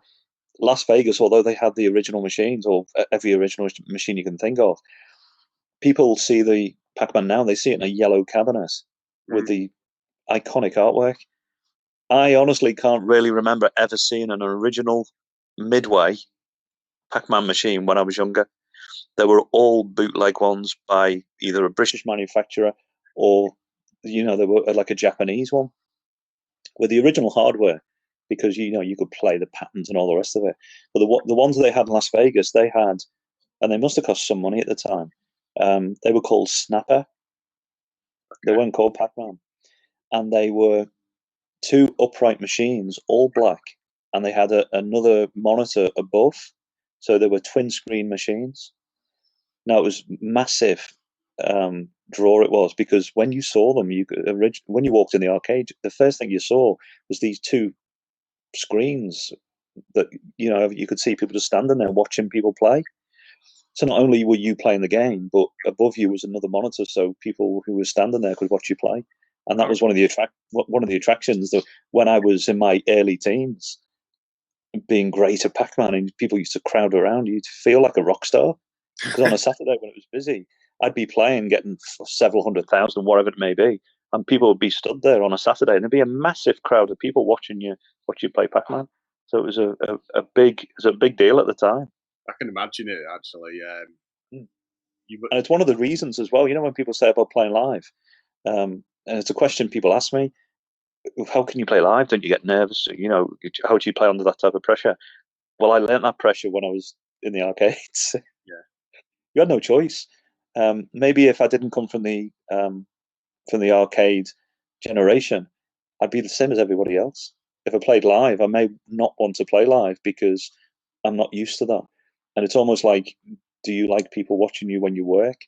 Las Vegas, although they had the original machines, or every original machine you can think of, people see the Pac-Man now, they see it in a yellow cabinet with the iconic artwork. I honestly can't really remember ever seeing an original Midway Pac-Man machine when I was younger. They were all bootleg ones by either a British manufacturer or, they were like a Japanese one with the original hardware, because you could play the patterns and all the rest of it. But the ones they had in Las Vegas, they had, and they must have cost some money at the time. They were called Snapper. They weren't called Pac-Man, and they were two upright machines, all black, and they had another monitor above. So they were twin screen machines. Now, it was massive draw it was, because when you saw them, when you walked in the arcade, the first thing you saw was these two screens that you could see people just standing there watching people play. So not only were you playing the game, but above you was another monitor, so people who were standing there could watch you play. And that was one of the attractions that when I was in my early teens, being great at Pac-Man, and people used to crowd around, you'd feel like a rock star. Because on a Saturday when it was busy, I'd be playing, getting several 100,000, whatever it may be, and people would be stood there on a Saturday, and there'd be a massive crowd of people watching you play Pac-Man. So it was a big deal at the time. I can imagine it, actually. And it's one of the reasons as well. When people say about playing live, and it's a question people ask me: how can you play live? Don't you get nervous? How do you play under that type of pressure? Well, I learned that pressure when I was in the arcades. You had no choice. Maybe if I didn't come from the arcade generation, I'd be the same as everybody else. If I played live, I may not want to play live because I'm not used to that. And it's almost like, do you like people watching you when you work?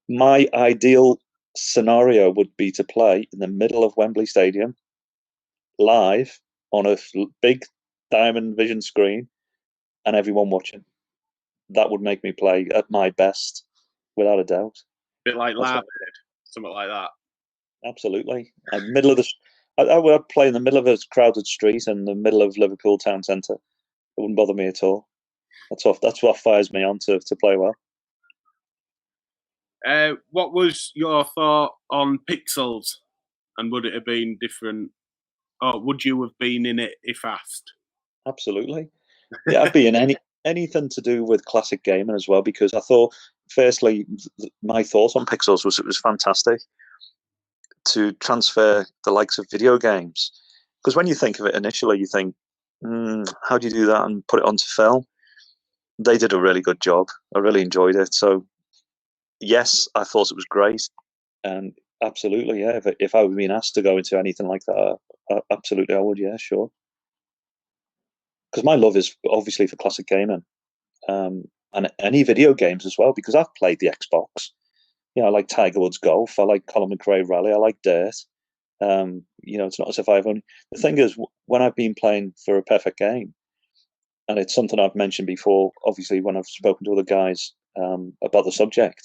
My ideal scenario would be to play in the middle of Wembley Stadium, live on a big diamond vision screen, and everyone watching. That would make me play at my best, without a doubt. A bit like Lab, something like that. Absolutely. I would play in the middle of a crowded street in the middle of Liverpool town centre. It wouldn't bother me at all. That's what fires me on to play well. What was your thought on Pixels, and would it have been different, or would you have been in it if asked? Absolutely. Yeah, I'd be in anything to do with classic gaming as well, because I thought, firstly, my thought on Pixels was it was fantastic to transfer the likes of video games. Because when you think of it initially, you think, how do you do that and put it onto film? They did a really good job. I really enjoyed it. So, yes, I thought it was great. And absolutely, yeah, if I were being asked to go into anything like that, absolutely I would, yeah, sure. Because my love is obviously for classic gaming. And any video games as well, because I've played the Xbox. I like Tiger Woods Golf. I like Colin McRae Rally. I like Dirt. It's not as if I've only... The thing is, when I've been playing for a perfect game, and it's something I've mentioned before, obviously, when I've spoken to other guys about the subject.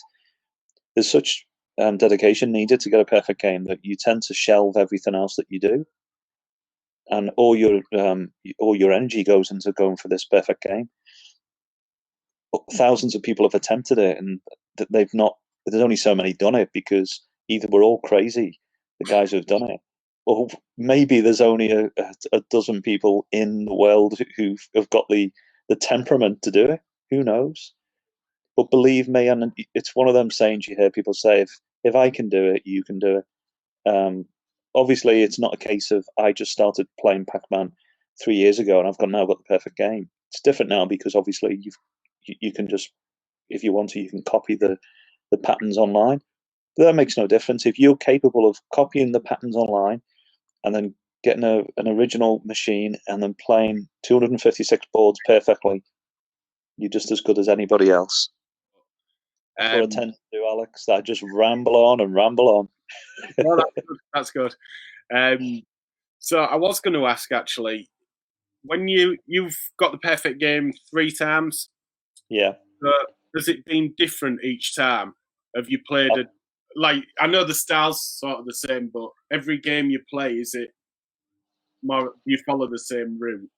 There's such dedication needed to get a perfect game that you tend to shelve everything else that you do, and all your energy goes into going for this perfect game. Thousands of people have attempted it, and they've not. There's only so many done it, because either we're all crazy, the guys who've done it, or maybe there's only a dozen people in the world who have got the temperament to do it. Who knows? But believe me, and it's one of them sayings you hear people say: if I can do it, you can do it. Obviously, it's not a case of I just started playing Pac-Man 3 years ago and I've now got the perfect game. It's different now, because obviously you can just, if you want to, you can copy the patterns online. But that makes no difference. If you're capable of copying the patterns online and then getting an original machine and then playing 256 boards perfectly, you're just as good as anybody else. That's what I tend to do, Alex. I just ramble on and ramble on. No, that's good. So I was going to ask, actually, when you've got the perfect game 3 times, yeah, has it been different each time? Have you played like, I know the style's sort of the same, but every game you play, is it more, you follow the same route?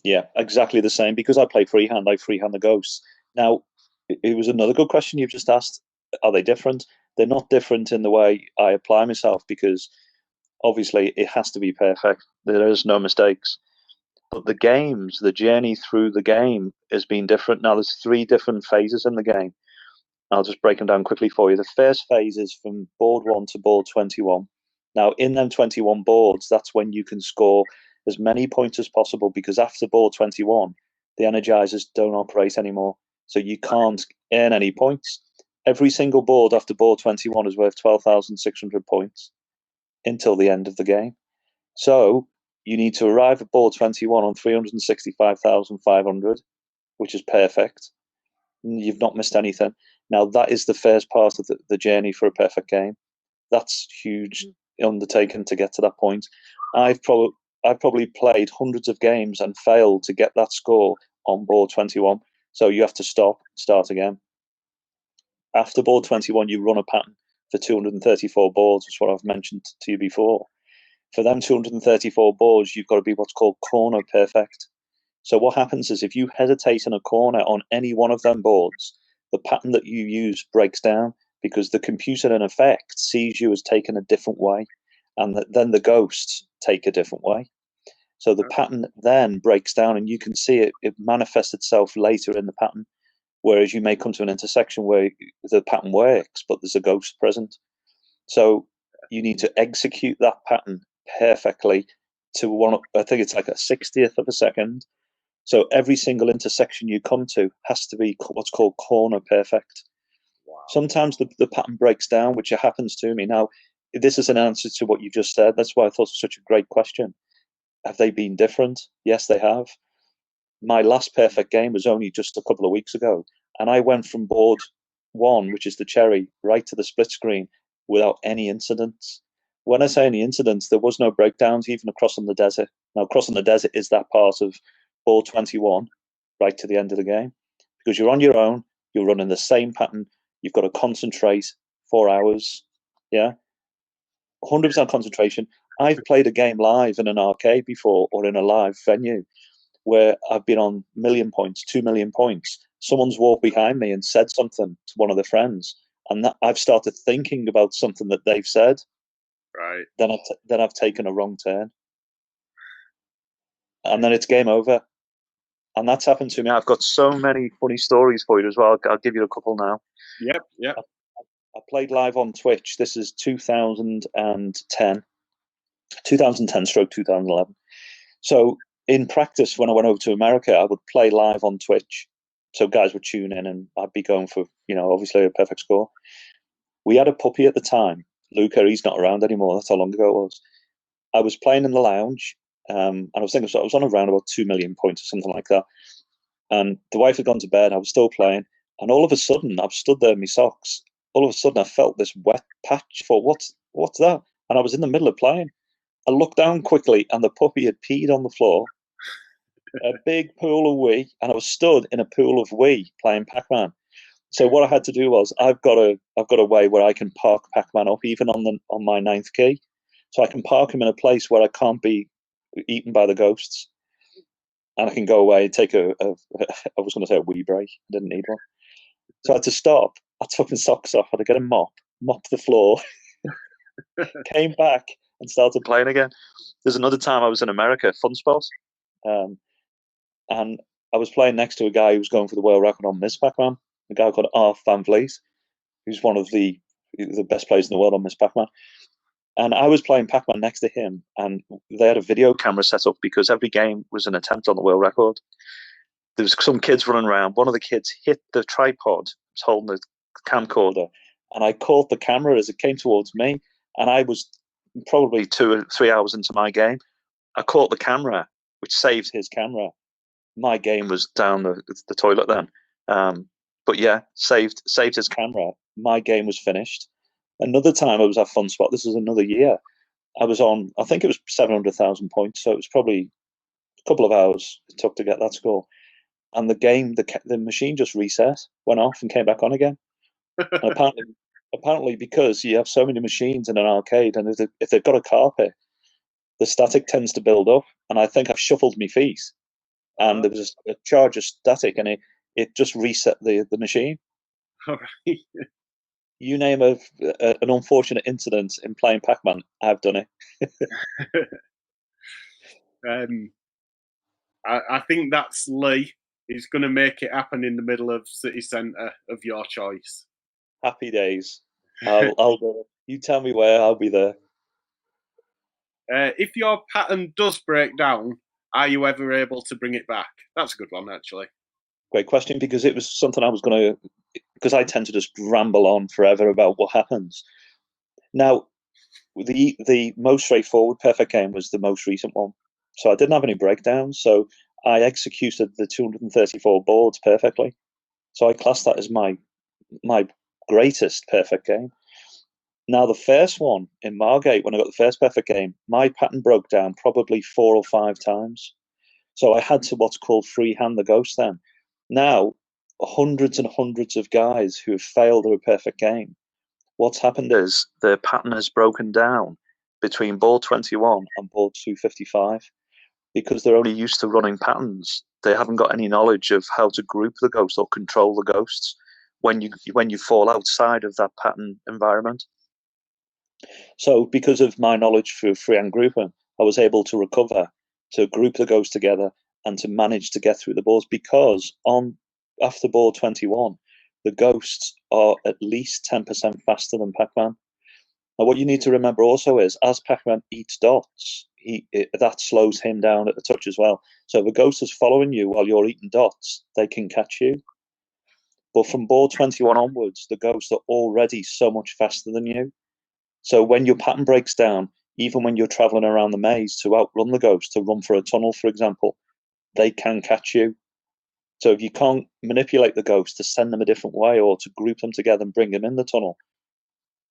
Yeah, exactly the same. Because I play freehand, I freehand the ghosts. Now, it was another good question you've just asked. Are they different? They're not different in the way I apply myself, because obviously it has to be perfect. There is no mistakes. But the games, the journey through the game has been different. Now, there's 3 different phases in the game. I'll just break them down quickly for you. The first phase is from board 1 to board 21. Now, in them 21 boards, that's when you can score as many points as possible, because after board 21, the energizers don't operate anymore. So you can't earn any points. Every single board after board 21 is worth 12,600 points until the end of the game. So you need to arrive at board 21 on 365,500, which is perfect. You've not missed anything. Now, that is the first part of the journey for a perfect game. That's huge undertaking to get to that point. I've probably played hundreds of games and failed to get that score on board 21. So you have to stop, start again. After board 21, you run a pattern for 234 boards, which is what I've mentioned to you before. For them 234 boards, you've got to be what's called corner perfect. So what happens is, if you hesitate in a corner on any one of them boards, the pattern that you use breaks down, because the computer in effect sees you as taking a different way, and then the ghosts take a different way. So the pattern then breaks down, and you can see it manifests itself later in the pattern, whereas you may come to an intersection where the pattern works, but there's a ghost present. So you need to execute that pattern perfectly to I think it's like a 60th of a second. So every single intersection you come to has to be what's called corner perfect. Wow. Sometimes the pattern breaks down, which happens to me. Now, this is an answer to what you just said. That's why I thought it was such a great question. Have they been different? Yes, they have. My last perfect game was only just a couple of weeks ago, and I went from board 1, which is the cherry, right to the split screen without any incidents. When I say any incidents, there was no breakdowns, even across on the desert. Now, crossing the desert is that part of board 21 right to the end of the game, because you're on your own, you're running the same pattern, you've got to concentrate 4 hours. Yeah, 100% concentration. I've played a game live in an arcade before, or in a live venue, where I've been on 1 million points, 2 million points. Someone's walked behind me and said something to one of the friends, and I've started thinking about something that they've said. Right. Then I've taken a wrong turn, and then it's game over. And that's happened to me. I've got so many funny stories for you as well. I'll give you a couple now. Yep. I played live on Twitch. This is 2010 stroke 2011. So in practice, when I went over to America, I would play live on Twitch. So guys would tune in, and I'd be going for, obviously a perfect score. We had a puppy at the time, Luca. He's not around anymore. That's how long ago it was. I was playing in the lounge, and I was on around about 2 million points or something like that. And the wife had gone to bed. I was still playing, and all of a sudden, I've stood there in my socks. All of a sudden, I felt this wet patch. For what's that? And I was in the middle of playing. I looked down quickly, and the puppy had peed on the floor. a big pool of Wii, and I was stood in a pool of Wii playing Pac-Man. So what I had to do was I've got a way where I can park Pac-Man up even on my ninth key, so I can park him in a place where I can't be eaten by the ghosts, and I can go away and take I was going to say a wee break. I didn't need one, so I had to stop. I took my socks off. I had to get a mop the floor, came back and started playing again. There's another time I was in America, Fun Spot, and I was playing next to a guy who was going for the world record on Miss Pac-Man, a guy called Arf Van Vliet, who's one of the best players in the world on Miss Pac-Man. And I was playing Pac-Man next to him, and they had a video camera set up because every game was an attempt on the world record. There was some kids running around. One of the kids hit the tripod, was holding the camcorder, and I caught the camera as it came towards me, and I was probably 2 or 3 hours into my game. I caught the camera, which saved his camera. My game was down the toilet then. But yeah, saved his camera. My game was finished. Another time I was at Fun Spot, this was another year. I was on, I think it was 700,000 points, so it was probably a couple of hours it took to get that score. And the game, the machine just reset, went off and came back on again. And apparently because you have so many machines in an arcade, and if they've got a carpet, the static tends to build up. And I think I've shuffled my feet, and there was a charge of static, and it just reset the machine. All right. You name an unfortunate incident in playing Pac-Man, I've done it. I think that's Lee. He's going to make it happen in the middle of city centre of your choice. Happy days. I'll go. You tell me where, I'll be there. If your pattern does break down, are you ever able to bring it back? That's a good one, actually. Great question, because it was something I was going to, because I tend to just ramble on forever about what happens. Now, the most straightforward perfect game was the most recent one. So I didn't have any breakdowns. So I executed the 234 boards perfectly. So I classed that as my greatest perfect game. Now, the first one in Margate, when I got the first perfect game, my pattern broke down probably 4 or 5 times. So I had to what's called freehand the ghost then. Now, hundreds and hundreds of guys who have failed at a perfect game, what's happened is their pattern has broken down between board 21 and board 255 because they're only used to running patterns. They haven't got any knowledge of how to group the ghosts or control the ghosts when you fall outside of that pattern environment. So because of my knowledge for freehand grouping, I was able to recover, to group the ghosts together, and to manage to get through the boards, because after board 21, the ghosts are at least 10% faster than Pac-Man. Now, what you need to remember also is, as Pac-Man eats dots, that slows him down at the touch as well. So if a ghost is following you while you're eating dots, they can catch you. But from board 21 onwards, the ghosts are already so much faster than you. So when your pattern breaks down, even when you're traveling around the maze to outrun the ghost, to run for a tunnel, for example, they can catch you. So if you can't manipulate the ghost to send them a different way or to group them together and bring them in the tunnel,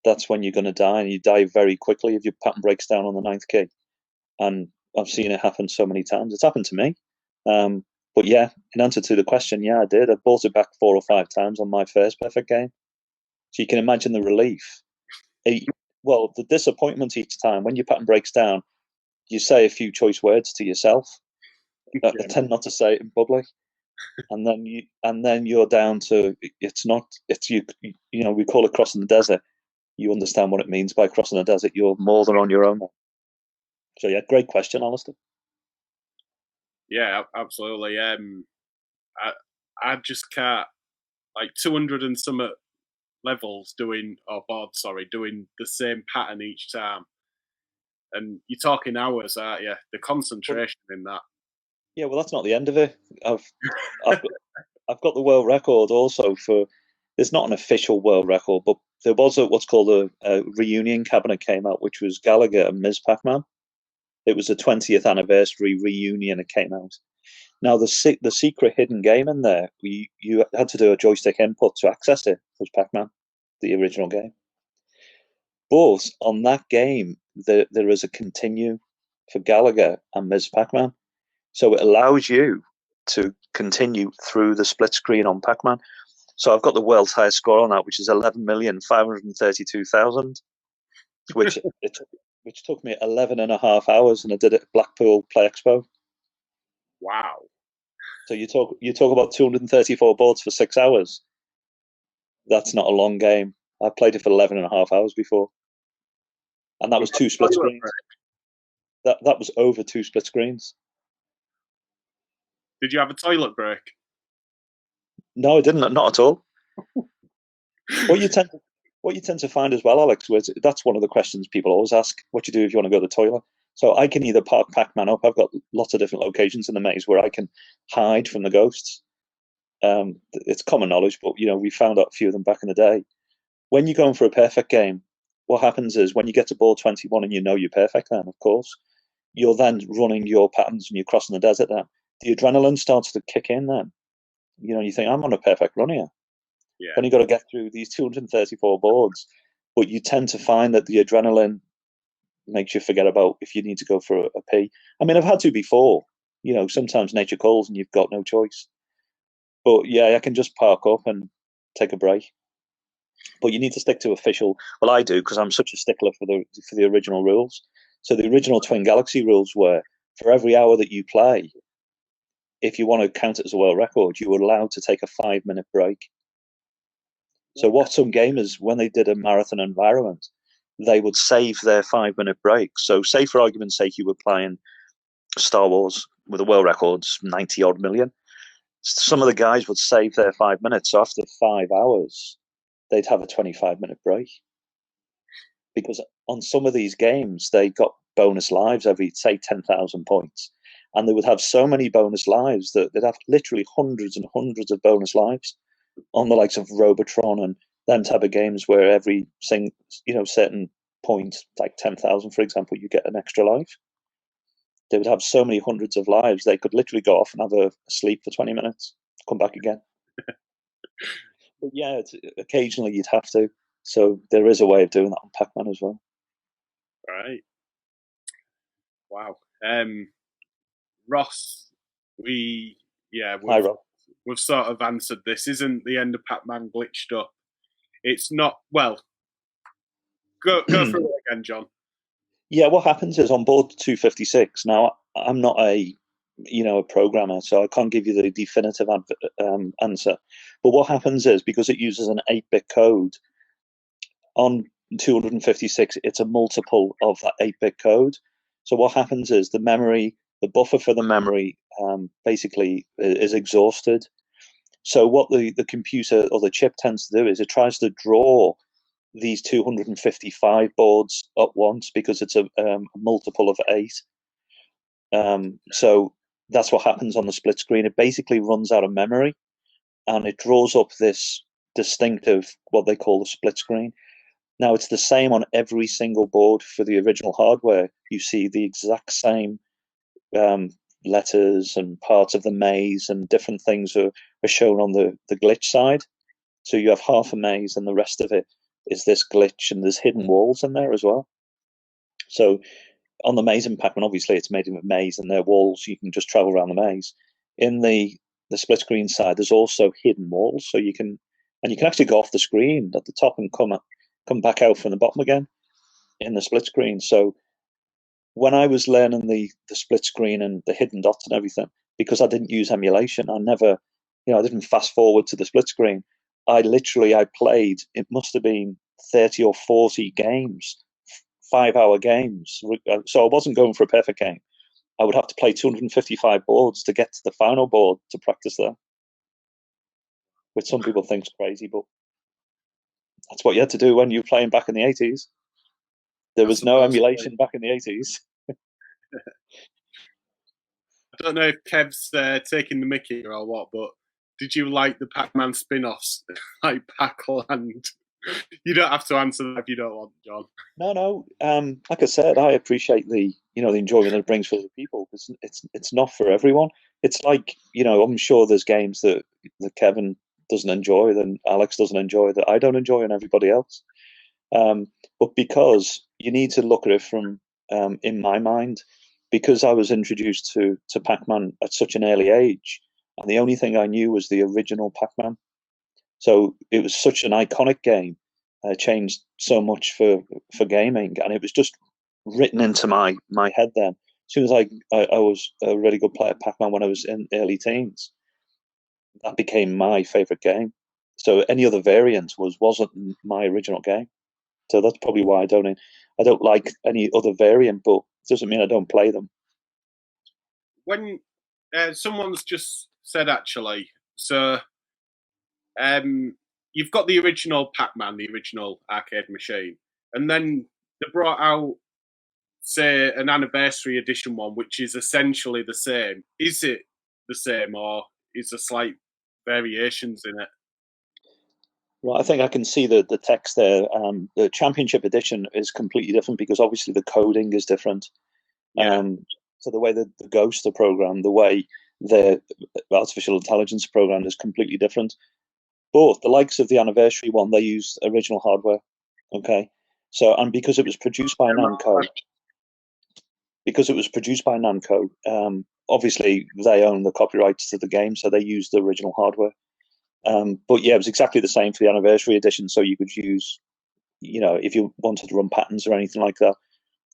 that's when you're going to die, and you die very quickly if your pattern breaks down on the 9th key. And I've seen it happen so many times. It's happened to me. But yeah, in answer to the question, yeah, I did. I bought it back 4 or 5 times on my first perfect game. So you can imagine the relief. Well, the disappointment each time. When your pattern breaks down, you say a few choice words to yourself. I tend not to say it in public. And then you're down to, it's you know, we call it crossing the desert. You understand what it means by crossing the desert. You're more than on your own. So yeah, great question, Alistair. Yeah, absolutely. I just can't, like 200 and some levels doing the same pattern each time. And you're talking hours, aren't you? The concentration in that. Yeah, well, that's not the end of it. I've got the world record also for. It's not an official world record, but there was what's called a reunion cabinet came out, which was Gallagher and Ms. Pac-Man. It was a 20th anniversary reunion. It came out. Now the secret hidden game in there, you had to do a joystick input to access it. Was Pac-Man, the original game. But on that game, there is a continue for Gallagher and Ms. Pac-Man. So it allows you to continue through the split screen on Pac-Man. So I've got the world's highest score on that, which is 11,532,000, which took me 11 and a half hours, and I did it at Blackpool Play Expo. Wow. So you talk about 234 boards for 6 hours. That's not a long game. I played it for 11 and a half hours before. And that was 2 split screens. That was over 2 split screens. Did you have a toilet break? No, I didn't. Not at all. What you tend to find as well, Alex, was that's one of the questions people always ask: what you do if you want to go to the toilet. So I can either park Pac-Man up. I've got lots of different locations in the maze where I can hide from the ghosts. It's common knowledge, but we found out a few of them back in the day. When you're going for a perfect game, what happens is when you get to board 21 and you're perfect, then of course you're then running your patterns and you're crossing the desert. Then the adrenaline starts to kick in. Then you think, I'm on a perfect run here. Yeah. Then you've got to get through these 234 boards, but you tend to find that the adrenaline makes you forget about if you need to go for a pee. I mean, I've had to before. Sometimes nature calls and you've got no choice. But yeah, I can just park up and take a break. But you need to stick to official. Well, I do, because I'm such a stickler for the original rules. So the original Twin Galaxy rules were, for every hour that you play, if you want to count it as a world record, you were allowed to take a 5-minute break. So what some gamers, when they did a marathon environment, they would save their 5-minute break. So say, for argument's sake, you were playing Star Wars with the world records, 90 odd million. Some of the guys would save their 5 minutes. So after 5 hours, they'd have a 25-minute break. Because on some of these games, they got bonus lives every, say, 10,000 points. And they would have so many bonus lives that they'd have literally hundreds and hundreds of bonus lives on the likes of Robotron and them type of games where every certain point, like 10,000, for example, you get an extra life. They would have so many hundreds of lives, they could literally go off and have a sleep for 20 minutes, come back again. But yeah, occasionally you'd have to. So there is a way of doing that on Pac-Man as well. Right. Wow. Ross, Hi, Rob. We've sort of answered this. Isn't the end of Pac-Man glitched up? It's not. Well, go through it again, John. Yeah, what happens is on board 256. Now, I'm not a programmer, so I can't give you the definitive answer. But what happens is, because it uses an 8-bit code on 256, it's a multiple of that 8-bit code. So what happens is the buffer for the memory basically is exhausted. So what the computer or the chip tends to do is it tries to draw these 255 boards at once because it's a multiple of 8. So that's what happens on the split screen. It basically runs out of memory and it draws up this distinctive, what they call the split screen. Now, it's the same on every single board for the original hardware. You see the exact same letters and parts of the maze and different things are shown on the glitch side. So you have half a maze and the rest of it is this glitch, and there's hidden walls in there as well. So on the maze in Pac-Man, obviously it's made of a maze and there are walls, you can just travel around the maze. In the split screen side, there's also hidden walls, so you can actually go off the screen at the top and come back out from the bottom again in the split screen. So when I was learning the split screen and the hidden dots and everything, because I didn't use emulation, I didn't fast forward to the split screen. I played, it must have been 30 or 40 games, 5-hour games. So I wasn't going for a perfect game. I would have to play 255 boards to get to the final board to practice there, which some people think is crazy, but that's what you had to do when you were playing back in the 80s. There was no emulation back in the 80s. I don't know if Kev's taking the mickey or what, but did you like the Pac-Man spin-offs like Pac-Land? You don't have to answer that if you don't want, John. No. Like I said, I appreciate the enjoyment that it brings for other people. It's not for everyone. It's like, I'm sure there's games that Kevan doesn't enjoy, that Alex doesn't enjoy, that I don't enjoy, and everybody else. But because you need to look at it from, in my mind, because I was introduced to Pac-Man at such an early age, and the only thing I knew was the original Pac-Man. So it was such an iconic game, changed so much for gaming, and it was just written into my head then. As soon as I was a really good player at Pac-Man when I was in early teens, that became my favorite game. So any other variant wasn't my original game. So that's probably why I don't like any other variant, but it doesn't mean I don't play them. When someone's just said, actually, so you've got the original Pac-Man, the original arcade machine, and then they brought out, say, an anniversary edition one, which is essentially the same. Is it the same, or is there slight variations in it? Right, I think I can see the text there. The Championship Edition is completely different because obviously the coding is different. Yeah. So the way the ghosts are programmed, the way the artificial intelligence programmed is completely different. But the likes of the anniversary one, they used original hardware. Okay, so and because it was produced by Namco, obviously they own the copyrights to the game, so they used the original hardware. But yeah, it was exactly the same for the anniversary edition. So you could use, if you wanted to run patterns or anything like that,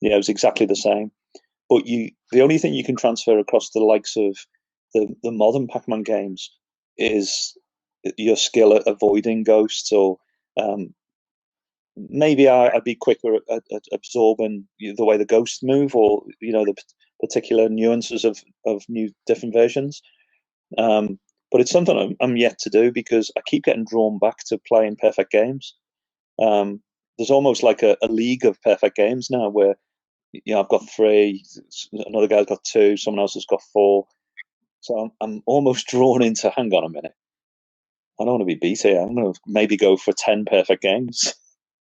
it was exactly the same. But the only thing you can transfer across the likes of the modern Pac-Man games is your skill at avoiding ghosts, or maybe I'd be quicker at absorbing the way the ghosts move, or the particular nuances of new different versions. But it's something I'm yet to do because I keep getting drawn back to playing perfect games. There's almost like a league of perfect games now where I've got 3, another guy's got 2, someone else has got 4. So I'm almost drawn into, hang on a minute, I don't want to be beat here. I'm going to maybe go for 10 perfect games.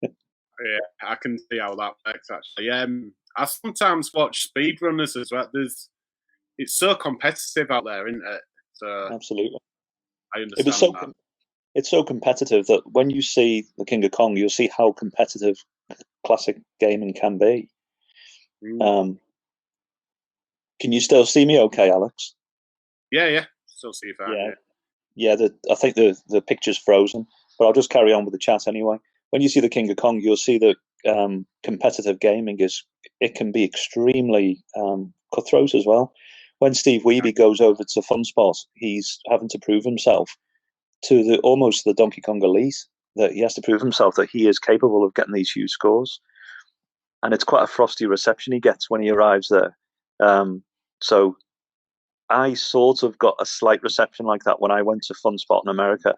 Yeah, I can see how that works, actually. I sometimes watch speedrunners as well. It's so competitive out there, isn't it? So Absolutely. I understand that. It's so competitive that when you see the King of Kong, you'll see how competitive classic gaming can be. Can you still see me okay, Alex? Yeah. Still see you fine. Yeah. I think the picture's frozen, but I'll just carry on with the chat anyway. When you see the King of Kong, you'll see that competitive gaming can be extremely cutthroat as well. When Steve Wiebe goes over to FunSpot, he's having to prove himself to almost the Donkey Kong elite, that he has to prove himself that he is capable of getting these huge scores. And it's quite a frosty reception he gets when he arrives there. So I sort of got a slight reception like that when I went to FunSpot in America,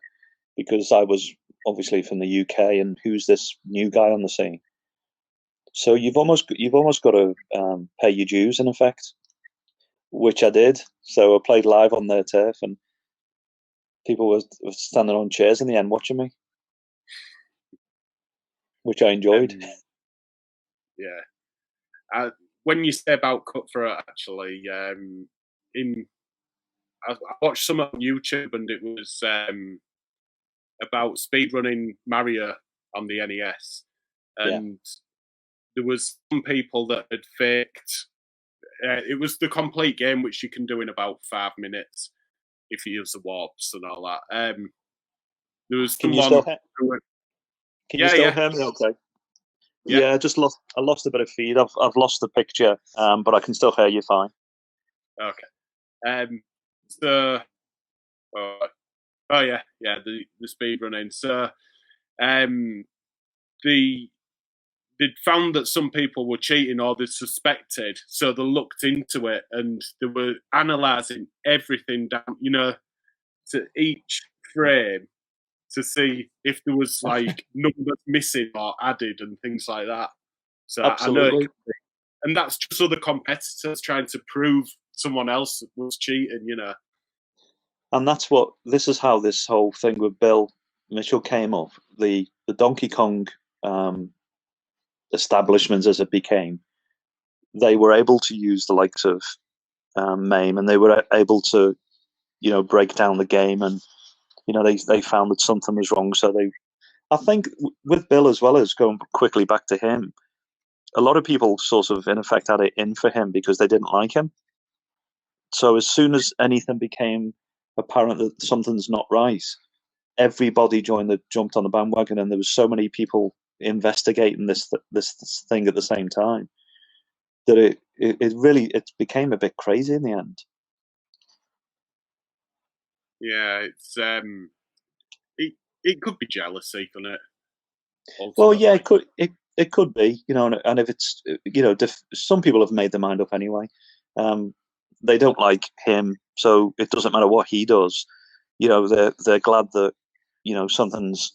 because I was obviously from the UK, and who's this new guy on the scene? So you've almost got to pay your dues, in effect, which I did. So I played live on their turf, and people were standing on chairs in the end watching me, which I enjoyed. Yeah. When you say about cutthroat, actually, I watched some on YouTube, and it was about speedrunning Mario on the NES, and there was some people that had faked. It was the complete game, which you can do in about 5 minutes if you use the warps and all that. There was Can someone. You still hear me? Okay. Yeah, I lost a bit of feed. I've lost the picture, but I can still hear you fine. Okay. The speed running. So, they'd found that some people were cheating, or they suspected, so they looked into it, and they were analysing everything down, to each frame, to see if there was like numbers missing or added and things like that. So absolutely. I know, and that's just other competitors trying to prove someone else was cheating, And this is how this whole thing with Bill Mitchell came up. The Donkey Kong establishments, as it became, they were able to use the likes of MAME, and they were able to, break down the game, and they found that something was wrong. So I think with Bill, as well as going quickly back to him, a lot of people sort of in effect had it in for him because they didn't like him. So as soon as anything became apparent that something's not right, everybody jumped on the bandwagon, and there was so many people investigating this thing at the same time that it really became a bit crazy in the end. Yeah, it's it could be jealousy, couldn't it? Ultimately. Well, yeah, it could be, and if it's, some people have made their mind up anyway. They don't like him, so it doesn't matter what he does. They're glad that something's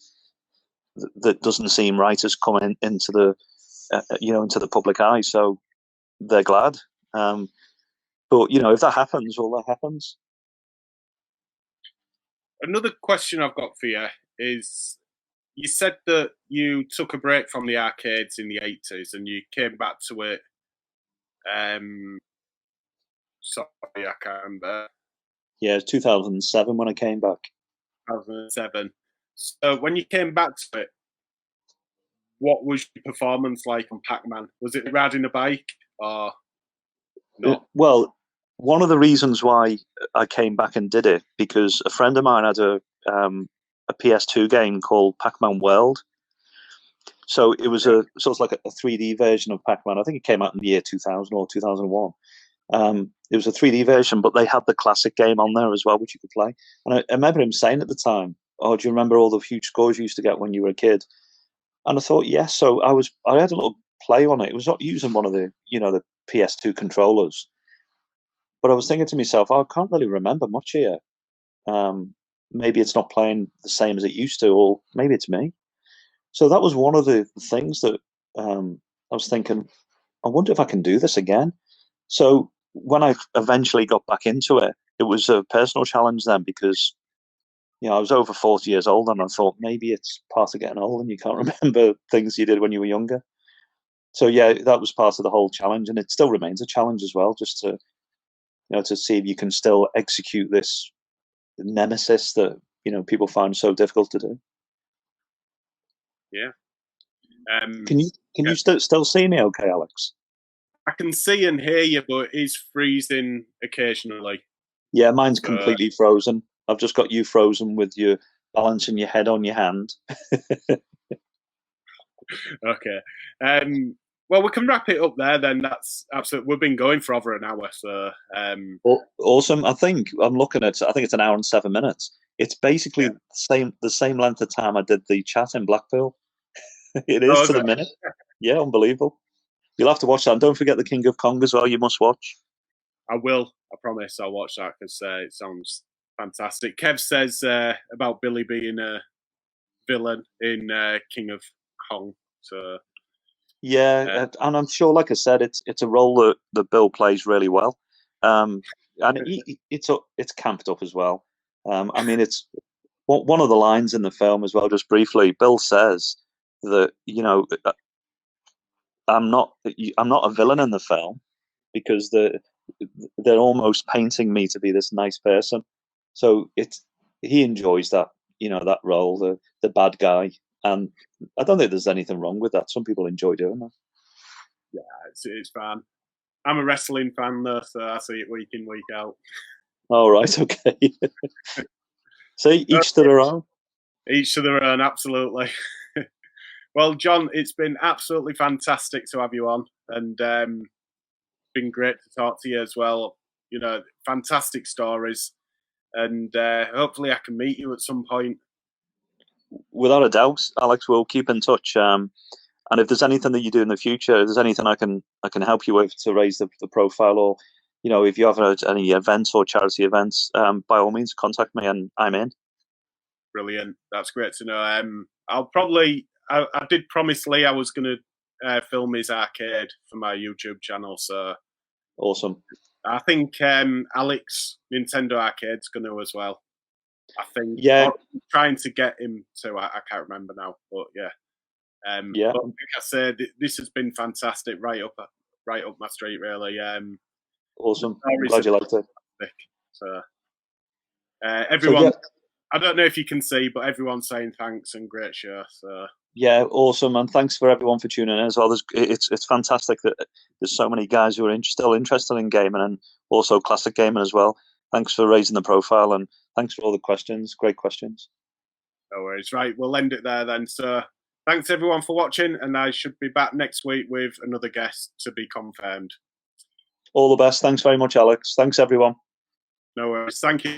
that doesn't seem right has come into the into the public eye. So they're glad. But if that happens, well, that happens. Another question I've got for you is: you said that you took a break from the arcades in the 80s and you came back to it. Sorry, I can't remember. Yeah, it was 2007 when I came back. 2007. So when you came back to it, what was your performance like on Pac-Man? Was it riding a bike or not? Well, one of the reasons why I came back and did it, because a friend of mine had a PS2 game called Pac-Man World. So it was a sort of like a 3D version of Pac-Man. I think it came out in the year 2000 or 2001. It was a 3D version, but they had the classic game on there as well, which you could play. And I remember him saying at the time, "Oh, do you remember all the huge scores you used to get when you were a kid?" And I thought, yes. So I had a little play on it. It was not using one of the the PS2 controllers, but I was thinking to myself, I can't really remember much here. Maybe it's not playing the same as it used to, or maybe it's me. So that was one of the things that I was thinking, I wonder if I can do this again. So when I eventually got back into it, it was a personal challenge then, because I was over 40 years old, and I thought maybe it's part of getting old and you can't remember things you did when you were younger. So yeah, that was part of the whole challenge, and it still remains a challenge as well, just to to see if you can still execute this nemesis that people find so difficult to do. Yeah. Can you still see me okay, Alex? I can see and hear you, but it's freezing occasionally. Yeah, mine's completely frozen. I've just got you frozen with your balancing your head on your hand. Okay. Well, we can wrap it up there then. That's absolutely. We've been going for over an hour, so awesome. I think I'm looking at. I think it's an hour and 7 minutes. It's basically the same length of time I did the chat in Blackpool. It is to the minute. Yeah, unbelievable. You'll have to watch that. And don't forget the King of Kong as well. You must watch. I will. I promise I'll watch that, because it sounds fantastic. Kev says about Billy being a villain in King of Kong. So yeah, and I'm sure, like I said, it's a role that Bill plays really well, and it's camped up as well. I mean, it's one of the lines in the film as well. Just briefly, Bill says that I'm not a villain in the film, because they're almost painting me to be this nice person. So he enjoys that that role, the bad guy, and I don't think there's anything wrong with that. Some people enjoy doing that. Yeah, it's fun. I'm a wrestling fan though, so I see it week in, week out. All right, okay. See, each to their own. Each to their own, absolutely. Well, John, it's been absolutely fantastic to have you on, and been great to talk to you as well. Fantastic stories, and hopefully I can meet you at some point. Without a doubt, Alex, we'll keep in touch. And if there's anything that you do in the future, if there's anything I can help you with to raise the profile, or if you have any events or charity events, by all means contact me, and I'm in. Brilliant. That's great to know. I did promise Lee I was going to film his arcade for my YouTube channel. So awesome. I think Alex Nintendo Arcade's going to as well. I think. Yeah. I'm trying to get him to. I can't remember now, but yeah. Yeah. But like I said, this has been fantastic. Right up my street, really. Awesome. I'm glad you liked it. So everyone. So, yeah. I don't know if you can see, but everyone's saying thanks and great show. So Yeah, awesome, and thanks for everyone for tuning in as well. It's fantastic that there's so many guys who are still interested in gaming and also classic gaming as well. Thanks for raising the profile, and thanks for all the questions. Great questions. No worries. Right, we'll end it there then. So thanks everyone for watching, and I should be back next week with another guest to be confirmed. All the best. Thanks very much, Alex. Thanks, everyone. No worries. Thank you.